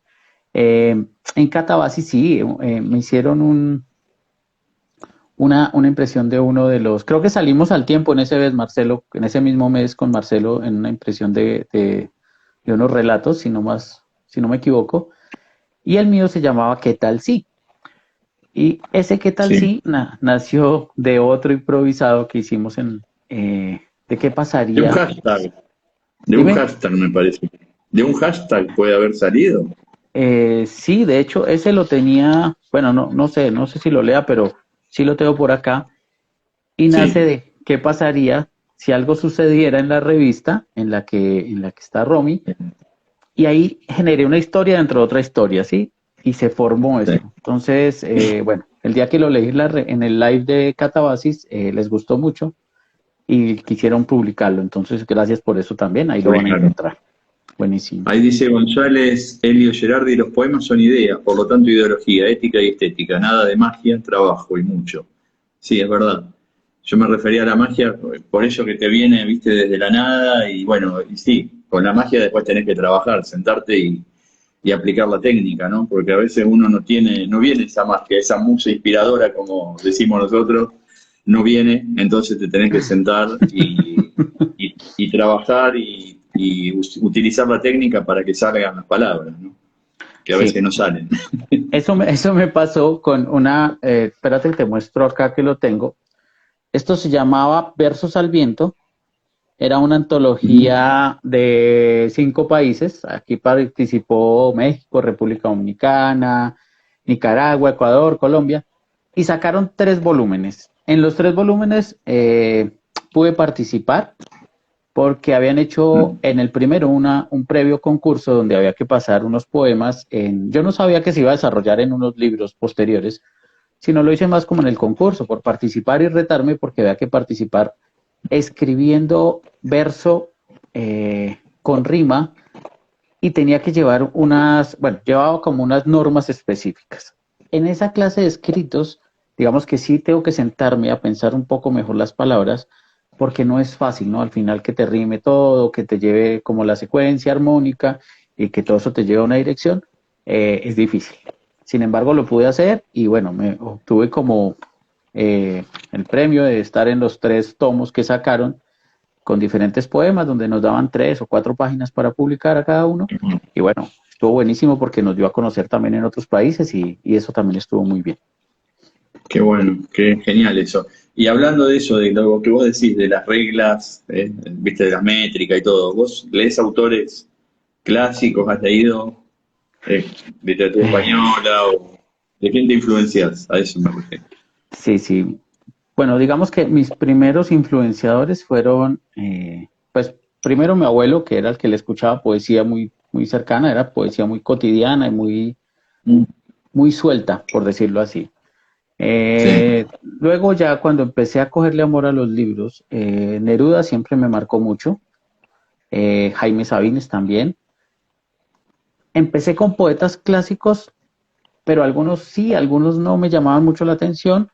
En Catabasi sí, me hicieron una impresión de uno de los, creo que salimos al tiempo en ese mes, Marcelo, en ese mismo mes con Marcelo en una impresión de unos relatos, si no me equivoco. Y el mío se llamaba ¿Qué tal si? Y ese ¿Qué tal Sí. si? Nació de otro improvisado que hicimos de qué De un pasaría. hashtag, de un Dime. hashtag me parece. De un hashtag puede haber salido. Sí, de hecho, ese lo tenía, bueno, no sé si lo lea, pero sí lo tengo por acá. Y nace Sí, de qué pasaría si algo sucediera en la revista en la que está Romy. Y ahí generé una historia dentro de otra historia, ¿sí? Y se formó sí. eso. Entonces, bueno, el día que lo leí en el live de Catabasis, les gustó mucho y quisieron publicarlo. Entonces, gracias por eso también. Ahí lo van a Claro. encontrar. Buenísimo. Ahí dice González, Elio Gerardi, los poemas son ideas, por lo tanto ideología, ética y estética, nada de magia, trabajo y mucho. Sí, es verdad. Yo me refería a la magia por eso que te viene, viste, desde la nada y bueno, y sí, con la magia después tenés que trabajar, sentarte y aplicar la técnica, ¿no? Porque a veces uno no viene esa magia, esa musa inspiradora, como decimos nosotros, no viene, entonces te tenés que sentar y trabajar y utilizar la técnica para que salgan las palabras, ¿no? Que a Sí, veces no salen. eso me pasó con una, espérate, te muestro acá que lo tengo. Esto se llamaba Versos al Viento. Era una antología de 5 países. Aquí participó México, República Dominicana, Nicaragua, Ecuador, Colombia. Y sacaron 3 volúmenes. En los 3 volúmenes pude participar porque habían hecho en el primero un previo concurso donde había que pasar unos poemas. Yo no sabía que se iba a desarrollar en unos libros posteriores, sino lo hice más como en el concurso, por participar y retarme, porque había que participar escribiendo verso con rima y tenía que llevar llevaba como unas normas específicas. En esa clase de escritos, digamos que sí tengo que sentarme a pensar un poco mejor las palabras, porque no es fácil, ¿no? Al final que te rime todo, que te lleve como la secuencia armónica y que todo eso te lleve a una dirección, es difícil. Sin embargo, lo pude hacer y bueno, me obtuve como el premio de estar en los 3 tomos que sacaron con diferentes poemas donde nos daban 3 o 4 páginas para publicar a cada uno. Y bueno, estuvo buenísimo porque nos dio a conocer también en otros países y eso también estuvo muy bien. Qué bueno, qué genial eso. Y hablando de eso, de lo que vos decís, de las reglas, viste, de la métrica y todo, ¿vos lees autores clásicos, has leído literatura española o de quién te influencias? A eso me refiero. Sí, sí. Bueno, digamos que mis primeros influenciadores fueron, pues, primero mi abuelo, que era el que le escuchaba poesía muy, muy cercana, era poesía muy cotidiana y muy, Mm. muy suelta, por decirlo así. Sí, Luego ya cuando empecé a cogerle amor a los libros, Neruda siempre me marcó mucho, Jaime Sabines también. Empecé con poetas clásicos, pero algunos sí, algunos no me llamaban mucho la atención.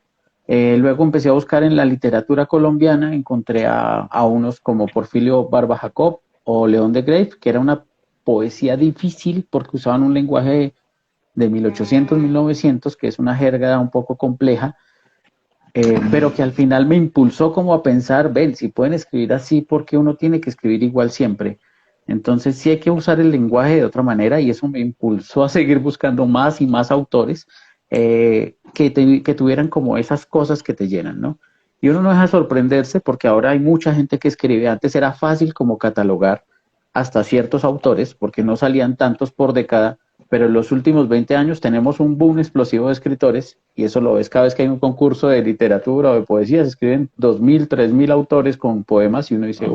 Luego empecé a buscar en la literatura colombiana, encontré a unos como Porfirio Barba Jacob o León de Greiff, que era una poesía difícil porque usaban un lenguaje de 1800, 1900, que es una jerga un poco compleja, pero que al final me impulsó como a pensar, ven, si pueden escribir así, ¿por qué uno tiene que escribir igual siempre? Entonces sí hay que usar el lenguaje de otra manera y eso me impulsó a seguir buscando más y más autores que tuvieran como esas cosas que te llenan, ¿no? Y uno no deja de sorprenderse porque ahora hay mucha gente que escribe. Antes era fácil como catalogar hasta ciertos autores porque no salían tantos por década, pero en los últimos 20 años tenemos un boom explosivo de escritores y eso lo ves cada vez que hay un concurso de literatura o de poesía, se escriben 2000, 3000 autores con poemas y uno dice,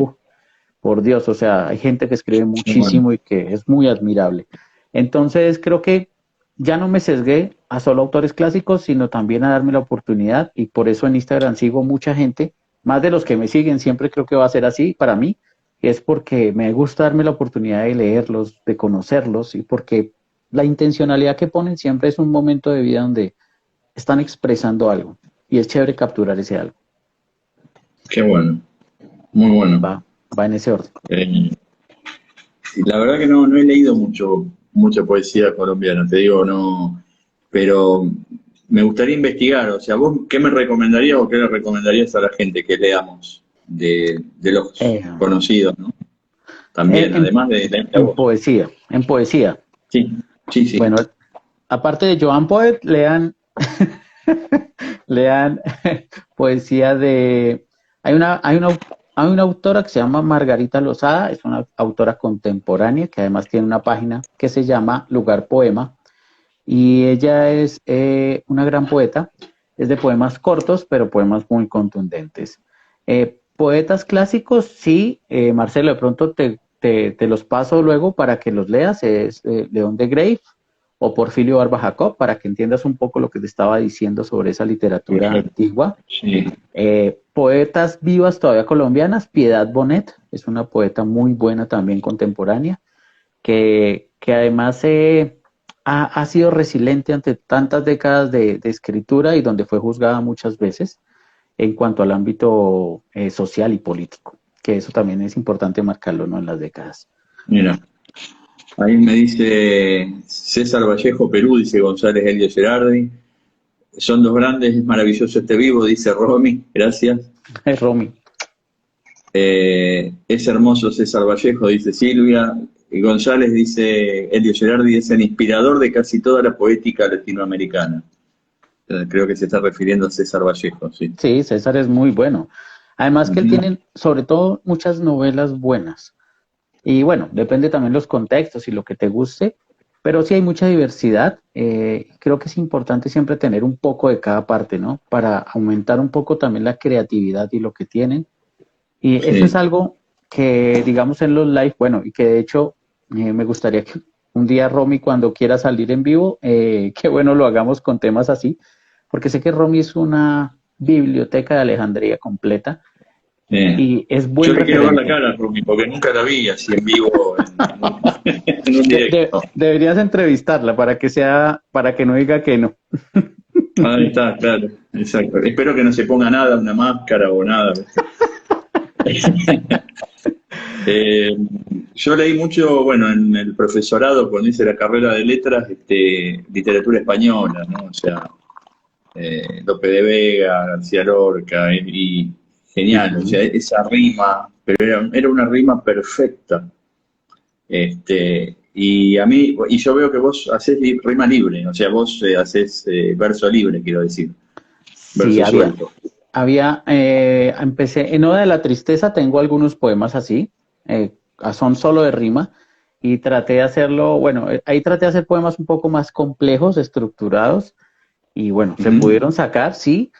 por Dios, o sea, hay gente que escribe qué bueno. muchísimo y que es muy admirable. Entonces creo que ya no me sesgué a solo autores clásicos, sino también a darme la oportunidad y por eso en Instagram sigo mucha gente, más de los que me siguen, siempre creo que va a ser así para mí, es porque me gusta darme la oportunidad de leerlos, de conocerlos y porque la intencionalidad que ponen siempre es un momento de vida donde están expresando algo y es chévere capturar ese algo. Qué bueno, muy bueno. Va en ese orden. Eh, la verdad que no he leído mucha poesía colombiana, te digo, no, pero me gustaría investigar, o sea, vos, ¿qué me recomendarías o qué le recomendarías a la gente que leamos de los Eh, conocidos, ¿no? en, También, en- además de la en voz. poesía, en poesía. Sí, sí, sí. Bueno, aparte de Joan Poet, lean poesía de... Hay una autora que se llama Margarita Lozada, es una autora contemporánea que además tiene una página que se llama Lugar Poema y ella es una gran poeta, es de poemas cortos, pero poemas muy contundentes. Poetas clásicos, sí, Marcelo, de pronto te los paso luego para que los leas, es León de Greiff o Porfirio Barba Jacob, para que entiendas un poco lo que te estaba diciendo sobre esa literatura Perfecto. antigua. Sí. Poetas vivas todavía colombianas, Piedad Bonet, es una poeta muy buena también contemporánea, que además ha sido resiliente ante tantas décadas de escritura y donde fue juzgada muchas veces en cuanto al ámbito social y político, que eso también es importante marcarlo, ¿no? En las décadas. Mira, ahí me dice César Vallejo, Perú, dice González Elio Gerardi. Son dos grandes, es maravilloso este vivo, dice Romy, gracias. Es Romy. Es hermoso César Vallejo, dice Silvia. Y González dice, Elio Gerardi es el inspirador de casi toda la poética latinoamericana. Creo que se está refiriendo a César Vallejo, sí. Sí, César es muy bueno. Además que él Ujú. tiene, sobre todo, muchas novelas buenas. Y bueno, depende también los contextos y lo que te guste, pero sí hay mucha diversidad. Creo que es importante siempre tener un poco de cada parte, ¿no? Para aumentar un poco también la creatividad y lo que tienen. Y eso es Sí, algo que, digamos, en los live, bueno, y que de hecho me gustaría que un día Romy, cuando quiera salir en vivo, que bueno, lo hagamos con temas así, porque sé que Romy es una biblioteca de Alejandría completa sí. y es Yo buen le quiero ver la referente. cara a Romy, porque nunca la vi así en vivo, en un directo. Deberías entrevistarla para que sea, para que no diga que no. Ahí está, claro, exacto. Espero que no se ponga nada, una máscara o nada. Eh, yo leí mucho, bueno, en el profesorado, cuando hice la carrera de letras, literatura española, ¿no? O sea, Lope de Vega, García Lorca, y genial, o sea, Ujú. esa rima, pero era una rima perfecta. Y a mí, y yo veo que vos haces rima libre, o sea, vos haces verso libre, quiero decir, Sí, verso suelto. empecé en Oda de la Tristeza, tengo algunos poemas así, son solo de rima, y traté de hacerlo, bueno, ahí traté de hacer poemas un poco más complejos, estructurados, y bueno, se Ujú. pudieron sacar, sí.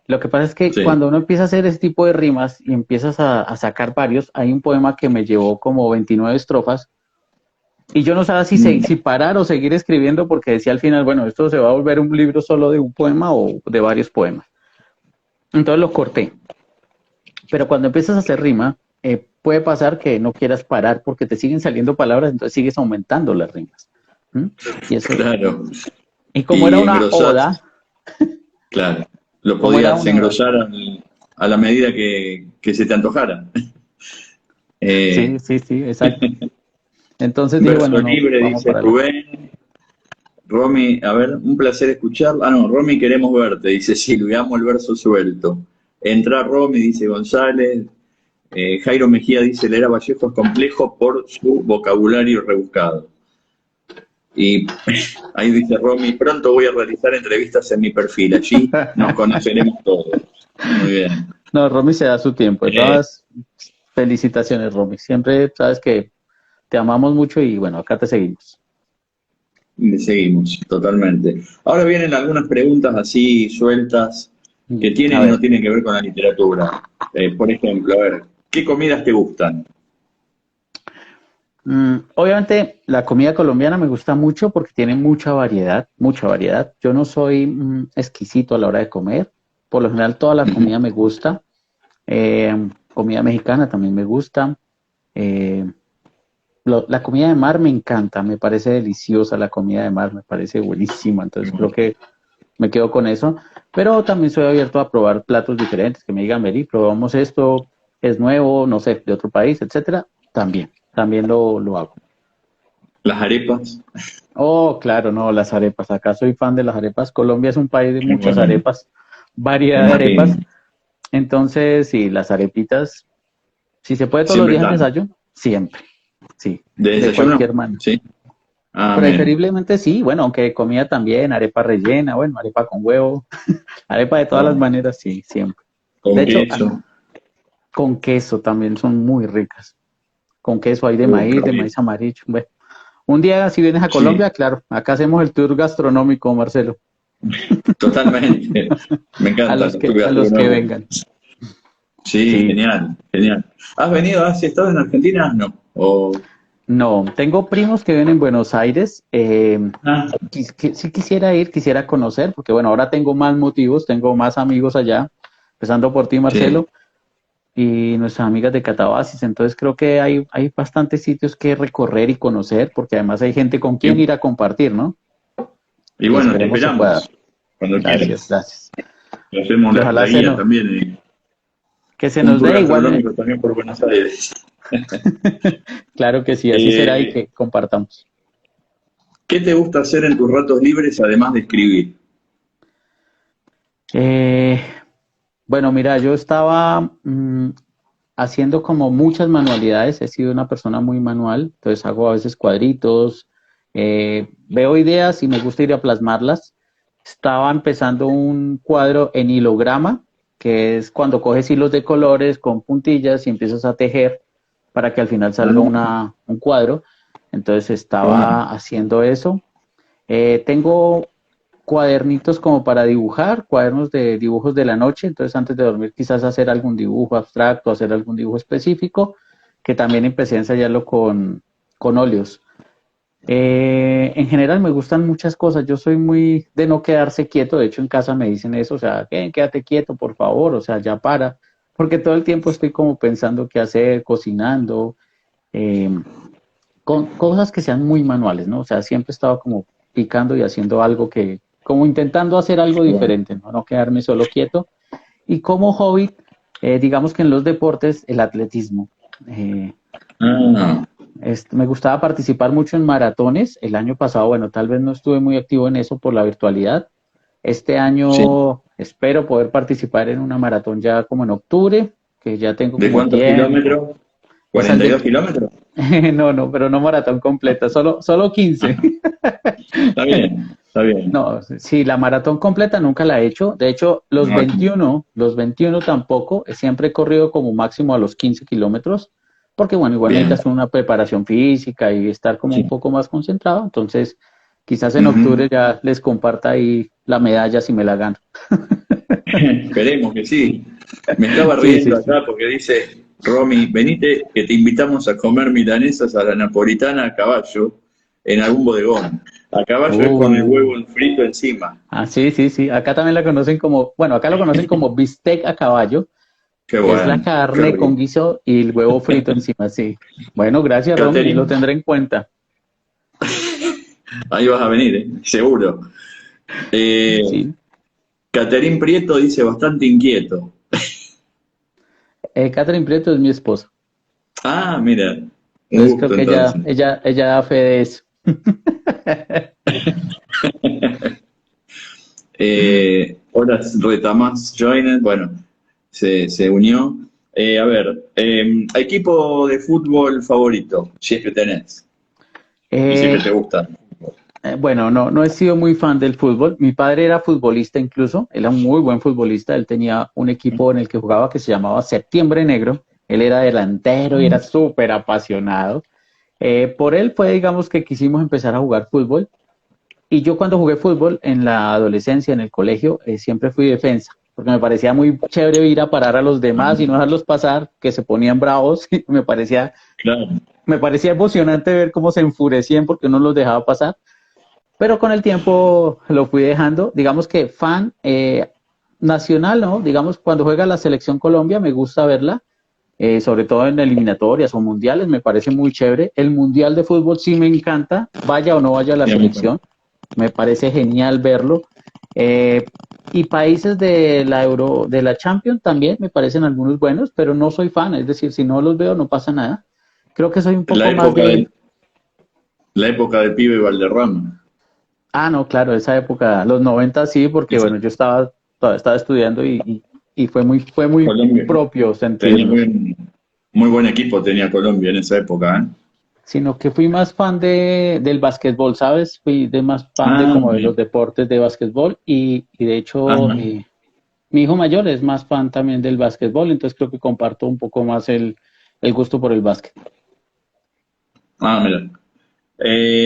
Lo que pasa es que Sí. cuando uno empieza a hacer ese tipo de rimas y empiezas a sacar varios, hay un poema que me llevó como 29 estrofas, y yo no sabía Mm. si parar o seguir escribiendo, porque decía al final, bueno, esto se va a volver un libro solo de un poema o de varios poemas. Entonces lo corté. Pero cuando empiezas a hacer rima, puede pasar que no quieras parar porque te siguen saliendo palabras, entonces sigues aumentando las rimas. ¿Mm? Y eso, Claro. y como era Y una engrosás, oda, claro. Lo como era podías una oda, engrosar a la medida que se te antojara. Eh, sí, sí, sí, exacto. Entonces dije, verso bueno, no, libre, vamos dice para adelante. Rubén. Romy, a ver, un placer escuchar. Ah, no, Romy, queremos verte, dice Silvia, amo el verso suelto. Entra Romy, dice González. Jairo Mejía dice, leer a Vallejo es complejo por su vocabulario rebuscado. Y ahí dice Romy, pronto voy a realizar entrevistas en mi perfil, allí nos conoceremos todos. Muy bien. No, Romy se da su tiempo. De Eh, todas felicitaciones, Romy. Siempre sabes que te amamos mucho y bueno, acá te seguimos. Seguimos, totalmente. Ahora vienen algunas preguntas así sueltas que A tienen y no ver. tienen que ver con la literatura. Por ejemplo, a ver, ¿qué comidas te gustan? Obviamente la comida colombiana me gusta mucho porque tiene mucha variedad, mucha variedad. Yo no soy exquisito a la hora de comer. Por lo general toda la Ujú. comida me gusta. Comida mexicana también me gusta. Eh, la comida de mar me encanta, me parece deliciosa la comida de mar, me parece buenísima. Entonces creo que me quedo con eso. Pero también soy abierto a probar platos diferentes, que me digan, vení, probamos esto, es nuevo, no sé, de otro país, etcétera. También lo hago. Las arepas. Oh, claro, no, las arepas. Acá soy fan de las arepas. Colombia es un país de muchas Bueno, arepas, me variedad de arepas. imagino. Entonces, sí, las arepitas, si se puede todos los Siempre días en están. desayuno, siempre, sí, ¿De de desayuno? cualquier manera. Sí. Ah, bien. Preferiblemente sí, bueno, aunque comida también, arepa rellena, bueno, arepa con huevo, arepa de todas las Ah, maneras, sí, siempre. De con hecho, queso. con queso también son muy ricas. Con queso hay Qué de rico. maíz amarillo. Bueno, un día si vienes a Sí, Colombia, claro, acá hacemos el tour gastronómico, Marcelo. totalmente. Me encantan los tours A los que gastronómicos. vengan. Sí, Sí, genial, genial. ¿Has venido, has estado en Argentina? No. no, tengo primos que viven en Buenos Aires. Ah, Sí quisiera ir, quisiera conocer, porque bueno, ahora tengo más motivos, tengo más amigos allá, empezando por ti, sí. Marcelo, y nuestras amigas de Catabasis. Entonces creo que hay bastantes sitios que recorrer y conocer, porque además hay gente con quien Y, ir a compartir, ¿no? y Y bueno, te esperemos se pueda. esperamos cuando Gracias, quieras. gracias. Te hacemos Y la ojalá guía también. que se Un nos tour dé igual. gastronómico también por Buenos Aires. Claro que sí, así será y Eh, que compartamos. ¿Qué te gusta hacer en tus ratos libres además de escribir? Eh, bueno, mira, yo estaba haciendo como muchas manualidades, he sido una persona muy manual, entonces hago a veces cuadritos, veo ideas y me gusta ir a plasmarlas. Estaba empezando un cuadro en hilograma, que es cuando coges hilos de colores con puntillas y empiezas a tejer para que al final salga Ah, un cuadro. Entonces qué bueno. estaba haciendo eso. Tengo cuadernitos como para dibujar, cuadernos de dibujos de la noche, entonces antes de dormir quizás hacer algún dibujo abstracto, hacer algún dibujo específico, que también empecé a ensayarlo con óleos. En general me gustan muchas cosas, yo soy muy de no quedarse quieto, de hecho en casa me dicen eso, o sea, "Ven, quédate quieto por favor, o sea, ya para, porque todo el tiempo estoy como pensando qué hacer, cocinando, eh, con cosas que sean muy manuales, ¿no? O sea, siempre estaba como picando y haciendo algo que, como intentando hacer algo Qué bueno. diferente, ¿no? No quedarme solo quieto. Y como hobby, digamos que en los deportes, el atletismo. Eh, Ah, me gustaba participar mucho en maratones. El año pasado, bueno, tal vez no estuve muy activo en eso por la virtualidad. Este sí. año espero poder participar en una maratón ya como en octubre, que ya tengo ¿De como cuántos tiempo. kilómetros? Esas de... ¿42 kilómetros? No, no, pero no maratón completa, solo 15. Está bien, está bien. No, sí, la maratón completa nunca la he hecho. De hecho, No, los 21 tampoco. Siempre he corrido como máximo a los 15 kilómetros, porque bueno, igual bien. necesitas una preparación física y estar como un Sí. poco más concentrado. Entonces, quizás en octubre Ujú. ya les comparta ahí la medalla si me la gano. Esperemos que sí. Me estaba Sí, sí, riendo sí. acá porque dice, Romy, venite que te invitamos a comer milanesas a la napolitana a caballo en algún bodegón. A caballo es con el Uh, huevo frito encima. sí, sí, sí. Acá también la conocen como, bueno, acá lo conocen como bistec a caballo, Qué que es la bueno, qué carne con rico. guiso y el huevo frito encima, sí. Bueno, gracias, Romy, lo Catherine, tendré en cuenta. ahí vas a venir, seguro. Eh, Sí. Catherine Prieto dice bastante inquieto. Catherine Prieto es mi esposa. Ah, mira, un Entonces creo gusto que entonces. ella da fe de eso. Horas Retamas Joiner, bueno, se unió. A ver, equipo de fútbol favorito, si es que tenés, y si es que Eh, te gusta. bueno, no he sido muy fan del fútbol. Mi padre era futbolista incluso, él era un muy buen futbolista. Él tenía un equipo en el que jugaba que se llamaba Septiembre Negro. Él era delantero y era súper apasionado. Por él fue, digamos, que quisimos empezar a jugar fútbol. Y yo cuando jugué fútbol en la adolescencia, en el colegio, siempre fui defensa, porque me parecía muy chévere ir a parar a los demás y no dejarlos pasar, que se ponían bravos. Y Claro, me parecía emocionante ver cómo se enfurecían porque uno los dejaba pasar. Pero con el tiempo lo fui dejando. Digamos que fan nacional, ¿no? Digamos, cuando juega la selección Colombia, me gusta verla, sobre todo en eliminatorias o mundiales, me parece muy chévere. El mundial de fútbol sí me encanta, vaya o no vaya la sí, a mí también. selección, me parece genial verlo. Eh, y países de de la Champions también me parecen algunos buenos, pero no soy fan, es decir, si no los veo no pasa nada. Creo que soy un La poco más época de... del, la época del pibe Valderrama. Ah, no, claro, esa época, los 90 sí, porque Esa- bueno, yo todavía estaba estudiando y fue muy Colombia propio tenía sentirlos. muy buen equipo, tenía Colombia en esa época, ¿eh? Sino que fui más fan del básquetbol, ¿sabes? Fui de más fan de Ah, como de los bien. deportes de básquetbol y de hecho Ajá. mi hijo mayor es más fan también del básquetbol, entonces creo que comparto un poco más el gusto por el básquet. Ah, mira.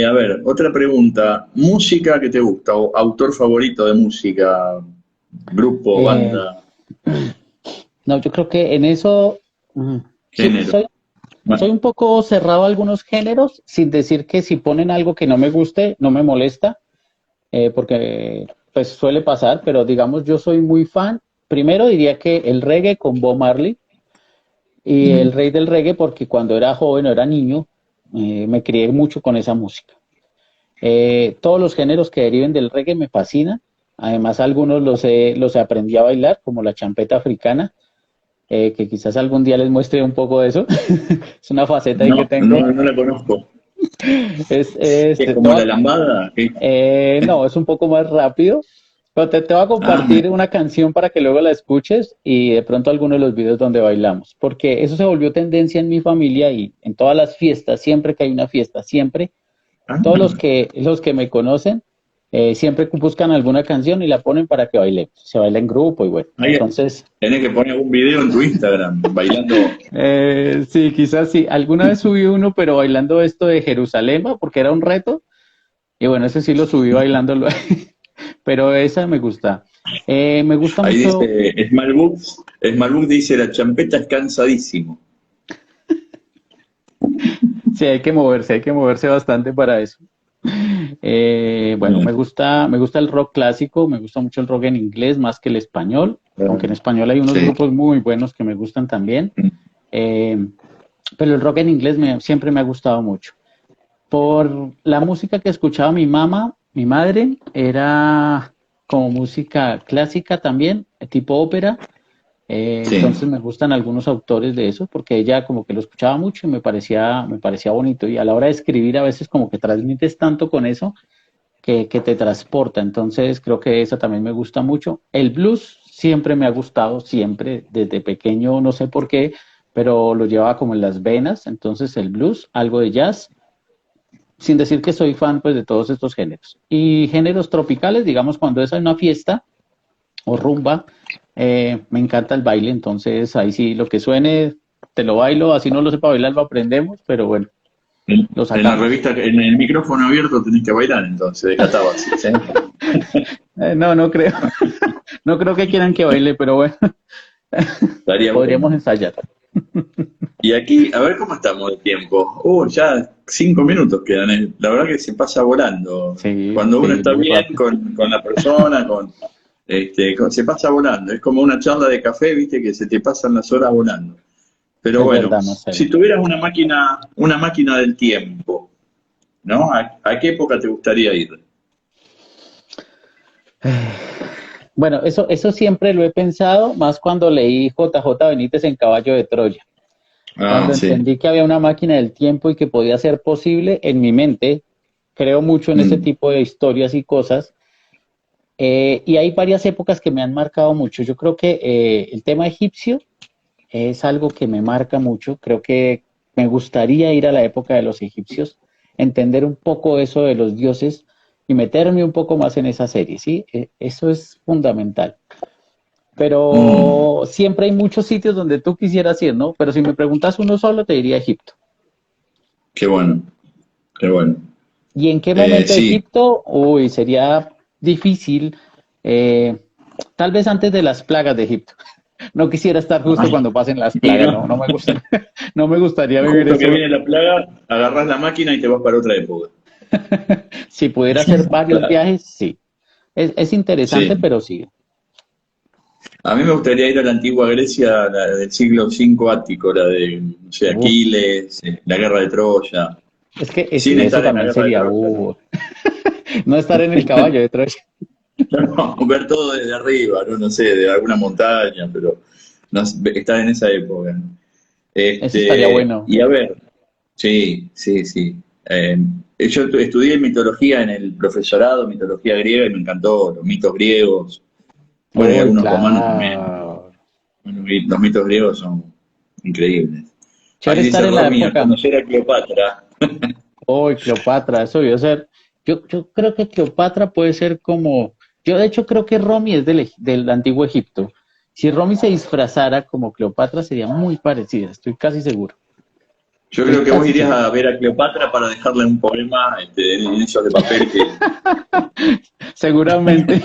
A ver, otra pregunta. ¿Música que te gusta? ¿O autor favorito de música? ¿Grupo, Eh, banda, no, yo creo que en eso sí, género? soy Bueno, un poco cerrado a algunos géneros, sin decir que si ponen algo que no me guste, no me molesta, porque pues suele pasar, pero digamos yo soy muy fan. Primero diría que el reggae con Bob Marley y el ujú. rey del reggae porque cuando era joven o era niño me crié mucho con esa música. Todos los géneros que deriven del reggae me fascinan. Además, algunos los aprendí a bailar, como la champeta africana. que quizás algún día les muestre un poco de eso. Es una faceta ahí que No, tengo. no, no la conozco. ¿Es Te como la lambada? ¿Qué? no, es un poco más rápido. Pero te voy a Ah, compartir una canción para que luego la escuches y de pronto algunos de los videos donde bailamos, porque eso se volvió tendencia en mi familia y en todas las fiestas, siempre que hay una fiesta, siempre, todos ah, los que me conocen, siempre buscan alguna canción y la ponen para que bailemos. Se baila en grupo y bueno, ahí entonces, tenés que poner algún video en tu Instagram bailando. sí, quizás sí. Alguna vez subí uno, pero bailando esto de Jerusalén, porque era un reto. Y bueno, ese sí lo subí bailándolo. Pero esa me gusta. Me gusta Ahí mucho. dice, Smalbook dice, la champeta es cansadísimo. Sí, hay que moverse bastante para eso. Bueno, Bien. me gusta el rock clásico, me gusta mucho el rock en inglés más que el español, aunque en español hay unos Sí. grupos muy buenos que me gustan también. Eh, pero el rock en inglés siempre me ha gustado mucho. Por la música que escuchaba mi mamá, mi madre, era como música clásica también, tipo ópera. Sí. Entonces me gustan algunos autores de eso, porque ella como que lo escuchaba mucho y me parecía bonito. Y a la hora de escribir a veces como que transmites tanto con eso que te transporta. Entonces creo que eso también me gusta mucho. El blues siempre me ha gustado, siempre, desde pequeño, no sé por qué, pero lo llevaba como en las venas. Entonces el blues, algo de jazz sin decir que soy fan pues de todos estos géneros. Y géneros tropicales, digamos, cuando es una fiesta o rumba, me encanta el baile, entonces ahí sí lo que suene, te lo bailo, así no lo sepa bailar, lo aprendemos, pero bueno, lo En la sacamos. revista, en el micrófono abierto tenés que bailar, entonces, de Catabasis, ¿eh? No, no creo, no creo que quieran que baile, pero bueno, Estaría podríamos bueno. ensayar. Y aquí, a ver cómo estamos de tiempo. Ya 5 minutos quedan. La verdad que se pasa volando. Sí, Cuando uno sí, está muy bien rápido. con la persona, se pasa volando. Es como una charla de café, viste, que se te pasan las horas volando. Pero Es bueno, verdad, Marcelo. si tuvieras una máquina del tiempo, ¿no? ¿A qué época te gustaría ir? Bueno, eso siempre lo he pensado, más cuando leí JJ Benítez en Caballo de Troya. Ah, Cuando sí. entendí que había una máquina del tiempo y que podía ser posible, en mi mente, creo mucho en ese Mm, tipo de historias y cosas, y hay varias épocas que me han marcado mucho. Yo creo que el tema egipcio es algo que me marca mucho. Creo que me gustaría ir a la época de los egipcios, entender un poco eso de los dioses y meterme un poco más en esa serie, ¿sí? Eso es fundamental. mm, Pero siempre hay muchos sitios donde tú quisieras ir, ¿no? Pero si me preguntas uno solo, te diría Egipto. qué bueno, qué bueno. ¿Y en qué momento de Sí. Egipto? Uy, sería difícil. eh, Tal vez antes de las plagas de Egipto. No quisiera estar justo Ay, cuando pasen las y plagas, no, no me gusta, no me gustaría vivir justo que eso. viene la plaga, agarrás la máquina y te vas para otra época. Si pudiera hacer varios Claro. viajes, sí. Es interesante, Sí. pero sí. A mí me gustaría ir a la antigua Grecia, la del siglo V ático, la de, no sé, Uf, Aquiles, la guerra de Troya, es que sin eso estar en la también guerra de sería, Troya, ¿no? no estar en el caballo de Troya. No, ver todo desde arriba, no, no sé, de alguna montaña, pero no, estar en esa época, ¿no? Eso estaría bueno. Y a ver, sí, sí, sí. Yo estudié mitología en el profesorado, mitología griega, y me encantó los mitos griegos. Bueno, y Uy, algunos romanos también. claro. Bueno, y los mitos griegos son increíbles. Chévere Ahí estar dice en la Romy, a época. conocer a Cleopatra. Uy, Cleopatra, eso debió ser. Yo creo que Cleopatra puede ser como. Yo, de hecho, creo que Romy es del antiguo Egipto. Si Romy se disfrazara como Cleopatra, sería muy parecida, estoy casi seguro. Yo Estoy creo que vos casi irías seguro. a ver a Cleopatra para dejarle un poema en esos de papel que Seguramente.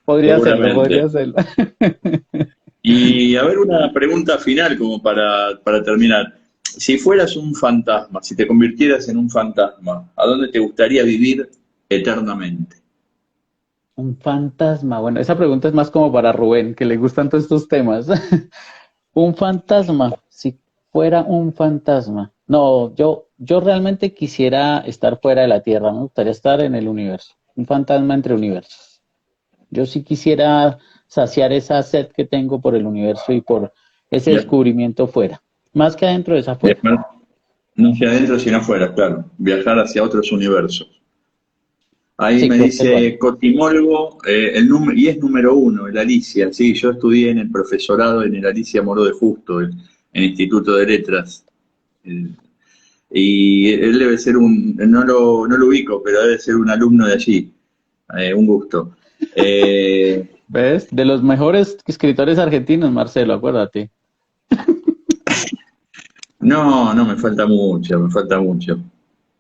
Podría hacerlo, podría seguramente. hacerlo. Y a ver, una pregunta final como para terminar. Si fueras un fantasma, si te convirtieras en un fantasma, ¿a dónde te gustaría vivir eternamente? Un fantasma. Bueno, esa pregunta es más como para Rubén, que le gustan todos estos temas. Un fantasma, si fuera un fantasma. No, yo realmente quisiera estar fuera de la Tierra, me gustaría estar en el universo. Un fantasma entre universos. Yo sí quisiera saciar esa sed que tengo por el universo y por ese Ya. descubrimiento fuera. Más que adentro es afuera. Viajar no hacia adentro, sino afuera, claro. Viajar hacia otros universos. Ahí Sí, me creo que es bueno. dice Cotimolgo, y es número uno, el Alicia. Sí, yo estudié en el profesorado en el Alicia Moró de Justo, en Instituto de Letras. El- y él debe ser no lo ubico, pero debe ser un alumno de allí. Un gusto. Eh, ¿Ves? De los mejores escritores argentinos, Marcelo, acuérdate. no, no, me falta mucho, me falta mucho.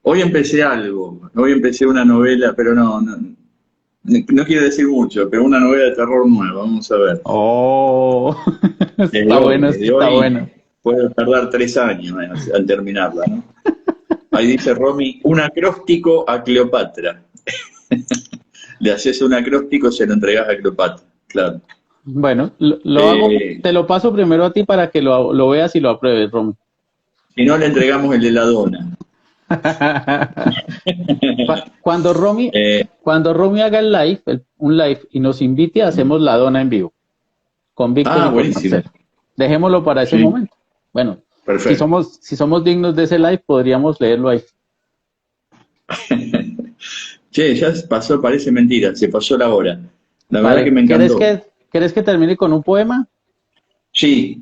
Hoy empecé algo, hoy empecé una novela, pero no quiero decir mucho, pero una novela de terror nueva, vamos a ver. Oh, está bueno, Desde está hoy bueno. puedo tardar 3 años al terminarla, ¿no? Ahí dice Romy, un acróstico a Cleopatra. Le haces un acróstico, se lo entregas a Cleopatra, claro. Bueno, lo hago, Eh, te lo paso primero a ti para que lo veas y lo apruebes, Romy. si no, le entregamos el de la dona. Cuando Romy, Eh, cuando Romy haga el live, un live y nos invite, hacemos la dona en vivo, con Víctor y con buenísimo. Marcelo. Dejémoslo para ese Sí, momento. Bueno, perfecto. si somos dignos de ese live, podríamos leerlo ahí. Che, ya pasó, parece mentira, se pasó la hora. La verdad que Vale, me ¿quieres encantó. quieres que termine con un poema? Sí,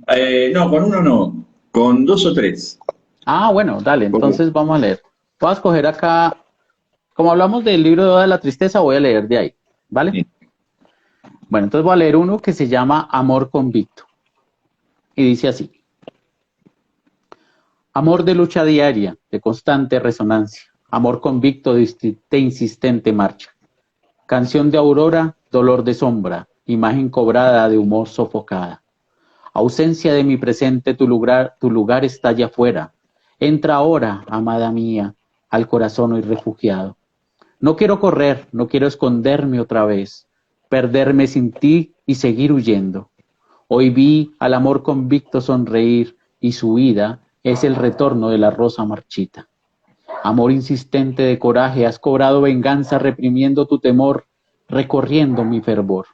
no, con uno no, con dos o tres. Ah, bueno, dale, Como- entonces vamos a leer. Voy a escoger acá, como hablamos del libro de Oda de la Tristeza, voy a leer de ahí, ¿vale? sí. Bueno, entonces voy a leer uno que se llama Amor Convicto. Y dice así: amor de lucha diaria, de constante resonancia, amor convicto de insistente marcha, canción de aurora, dolor de sombra, imagen cobrada de humor sofocada, ausencia de mi presente, tu lugar está allá afuera, entra ahora, amada mía, al corazón hoy refugiado. No quiero correr, no quiero esconderme otra vez, perderme sin ti y seguir huyendo. Hoy vi al amor convicto sonreír y su vida es el retorno de la rosa marchita. Amor insistente de coraje, has cobrado venganza reprimiendo tu temor, recorriendo mi fervor.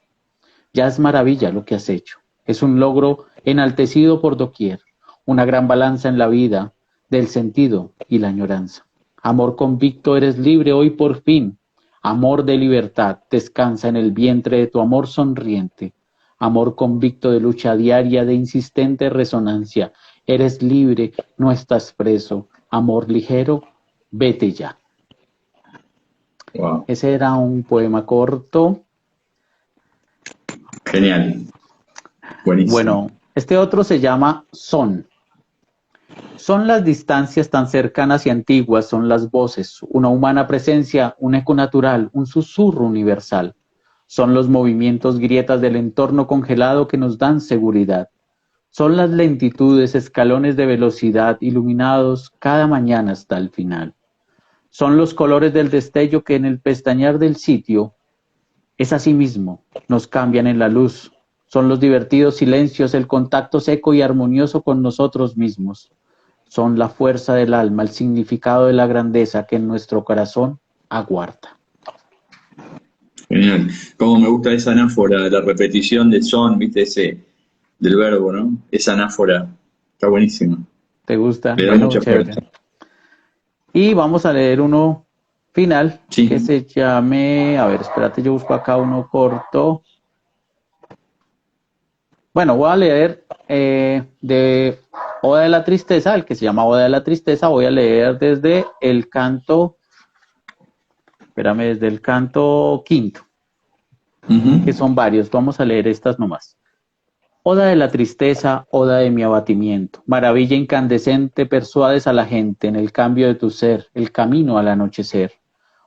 Ya es maravilla lo que has hecho. Es un logro enaltecido por doquier, una gran balanza en la vida del sentido y la añoranza. Amor convicto, eres libre hoy por fin. Amor de libertad, descansa en el vientre de tu amor sonriente. Amor convicto de lucha diaria, de insistente resonancia. Eres libre, no estás preso. Amor ligero, vete ya. Wow, Ese era un poema corto. genial, buenísimo. Bueno, este otro se llama Son. Son las distancias tan cercanas y antiguas, son las voces, una humana presencia, un eco natural, un susurro universal. Son los movimientos, grietas del entorno congelado que nos dan seguridad. Son las lentitudes, escalones de velocidad iluminados cada mañana hasta el final. Son los colores del destello que en el pestañear del sitio es así mismo, nos cambian en la luz. Son los divertidos silencios, el contacto seco y armonioso con nosotros mismos. Son la fuerza del alma, el significado de la grandeza que en nuestro corazón aguarda. Genial. Como me gusta esa anáfora, la repetición de son, viste, ese del verbo, ¿no? Esa anáfora está buenísima. ¿Te gusta? Le da Bueno, mucha chévere. fuerza. Y vamos a leer uno final que Sí. se llame, a ver, espérate, yo busco acá uno corto. Bueno, voy a leer de Oda de la Tristeza, el que se llama Oda de la Tristeza, voy a leer desde el canto, espérame, desde el canto quinto, que Ujú. son varios, vamos a leer estas nomás. Oda de la tristeza, oda de mi abatimiento, maravilla incandescente, persuades a la gente en el cambio de tu ser, el camino al anochecer.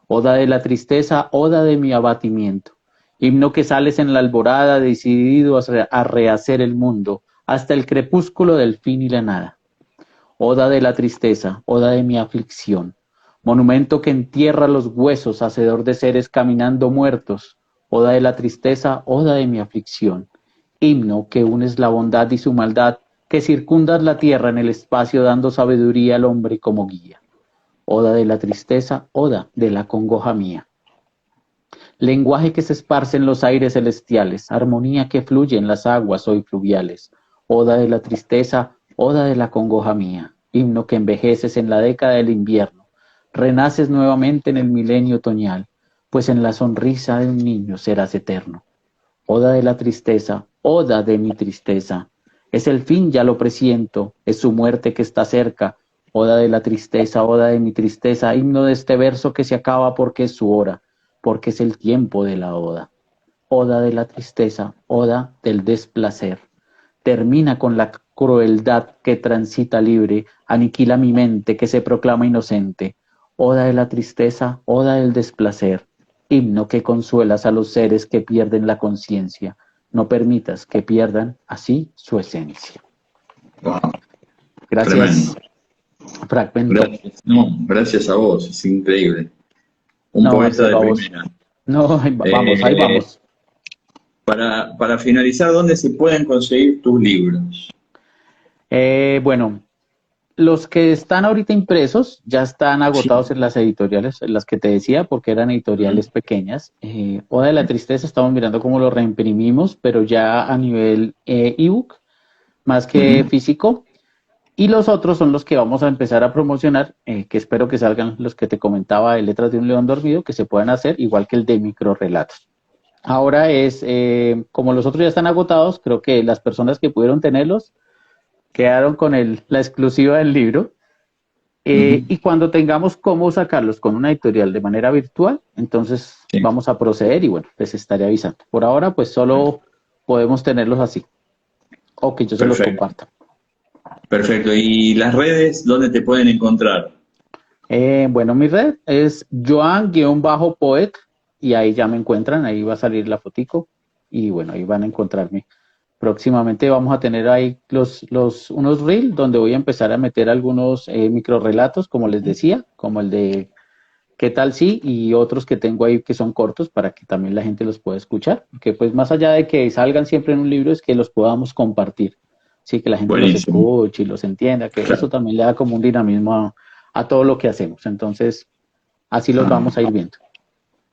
Oda de la tristeza, oda de mi abatimiento, himno que sales en la alborada, decidido a rehacer el mundo, hasta el crepúsculo del fin y la nada. Oda de la tristeza, oda de mi aflicción, monumento que entierra los huesos, hacedor de seres caminando muertos. Oda de la tristeza, oda de mi aflicción, himno que unes la bondad y su maldad, que circundas la tierra en el espacio dando sabiduría al hombre como guía. Oda de la tristeza, oda de la congoja mía. Lenguaje que se esparce en los aires celestiales, armonía que fluye en las aguas hoy fluviales. Oda de la tristeza, oda de la congoja mía, himno que envejeces en la década del invierno, renaces nuevamente en el milenio otoñal, pues en la sonrisa de un niño serás eterno. Oda de la tristeza, oda de mi tristeza, es el fin, ya lo presiento, es su muerte que está cerca. Oda de la tristeza, oda de mi tristeza, himno de este verso que se acaba porque es su hora, porque es el tiempo de la oda. Oda de la tristeza, oda del desplacer. Termina con la crueldad que transita libre, aniquila mi mente que se proclama inocente. Oda de la tristeza, oda del desplacer, himno que consuelas a los seres que pierden la conciencia. No permitas que pierdan así su esencia. Wow, Gracias, tremendo. Fragmento. Gracias, no, gracias a vos, es increíble. Un No, poeta de Marcelo, a vos. primera. No, ahí Eh, vamos. para finalizar, ¿dónde se pueden conseguir tus libros? Bueno, los que están ahorita impresos ya están Sí. agotados en las editoriales, en las que te decía, porque eran editoriales pequeñas. Oda de la Tristeza, estamos mirando cómo lo reimprimimos, pero ya a nivel ebook, más que Ujú. físico. Y los otros son los que vamos a empezar a promocionar, que espero que salgan los que te comentaba de Letras de un León Dormido, que se puedan hacer, igual que el de microrrelatos. Ahora como los otros ya están agotados, creo que las personas que pudieron tenerlos quedaron con la exclusiva del libro. Ujú. Y cuando tengamos cómo sacarlos con una editorial de manera virtual, entonces Sí. vamos a proceder y bueno, les estaré avisando. Por ahora, pues solo podemos tenerlos así, o que yo se los Perfecto, comparta. perfecto. ¿Y las redes, dónde te pueden encontrar? Bueno, mi red es Joan-Poet y ahí ya me encuentran, ahí va a salir la fotico y bueno, ahí van a encontrarme. Próximamente vamos a tener ahí unos reels donde voy a empezar a meter algunos microrelatos, como les decía, como el de ¿Qué tal sí? Y otros que tengo ahí que son cortos para que también la gente los pueda escuchar. Que pues más allá de que salgan siempre en un libro es que los podamos compartir. Sí, que la gente los Buenísimo. escuche y los entienda, que eso Claro. también le da como un dinamismo a todo lo que hacemos. Entonces, así los Ah, vamos a ir viendo.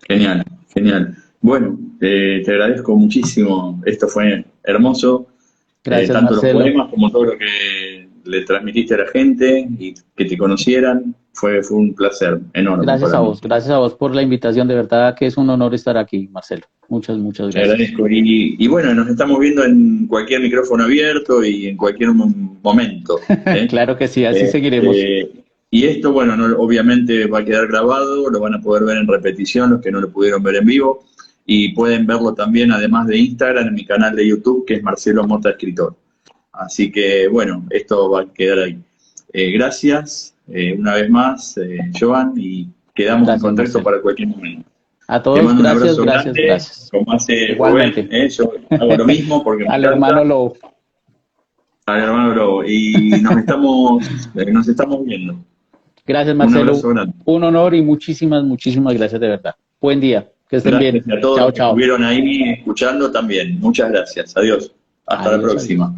genial, genial. Bueno, te agradezco muchísimo. Esto fue hermoso. Gracias, Tanto los Marcelo. poemas como todo lo que le transmitiste a la gente y que te conocieran. Fue un placer enorme para mí. Gracias a vos por la invitación. De verdad que es un honor estar aquí, Marcelo. Muchas, muchas Te gracias. agradezco. Y bueno, nos estamos viendo en cualquier micrófono abierto y en cualquier momento. ¿Eh? Claro que sí, así seguiremos. Este, y esto, bueno, obviamente va a quedar grabado, lo van a poder ver en repetición los que no lo pudieron ver en vivo. Y pueden verlo también, además de Instagram, en mi canal de YouTube, que es Marcelo Mota Escritor. Así que, bueno, esto va a quedar ahí. Gracias una vez más, Joan, y quedamos en Gracias, contacto Marcelo. para cualquier momento. A Te todos, mando un gracias, abrazo gracias, grande, gracias. como hace Rubén, Igualmente. yo hago lo mismo porque me Al hermano encanta, Lobo. al hermano Bro, y nos estamos viendo. Gracias, Un Marcelo. abrazo grande. Un honor y muchísimas, muchísimas gracias de verdad. Buen día. Que estén Gracias bien. a todos Chao, los que chao. estuvieron ahí escuchando también. Muchas gracias. Adiós. Hasta la Adiós, adiós. próxima.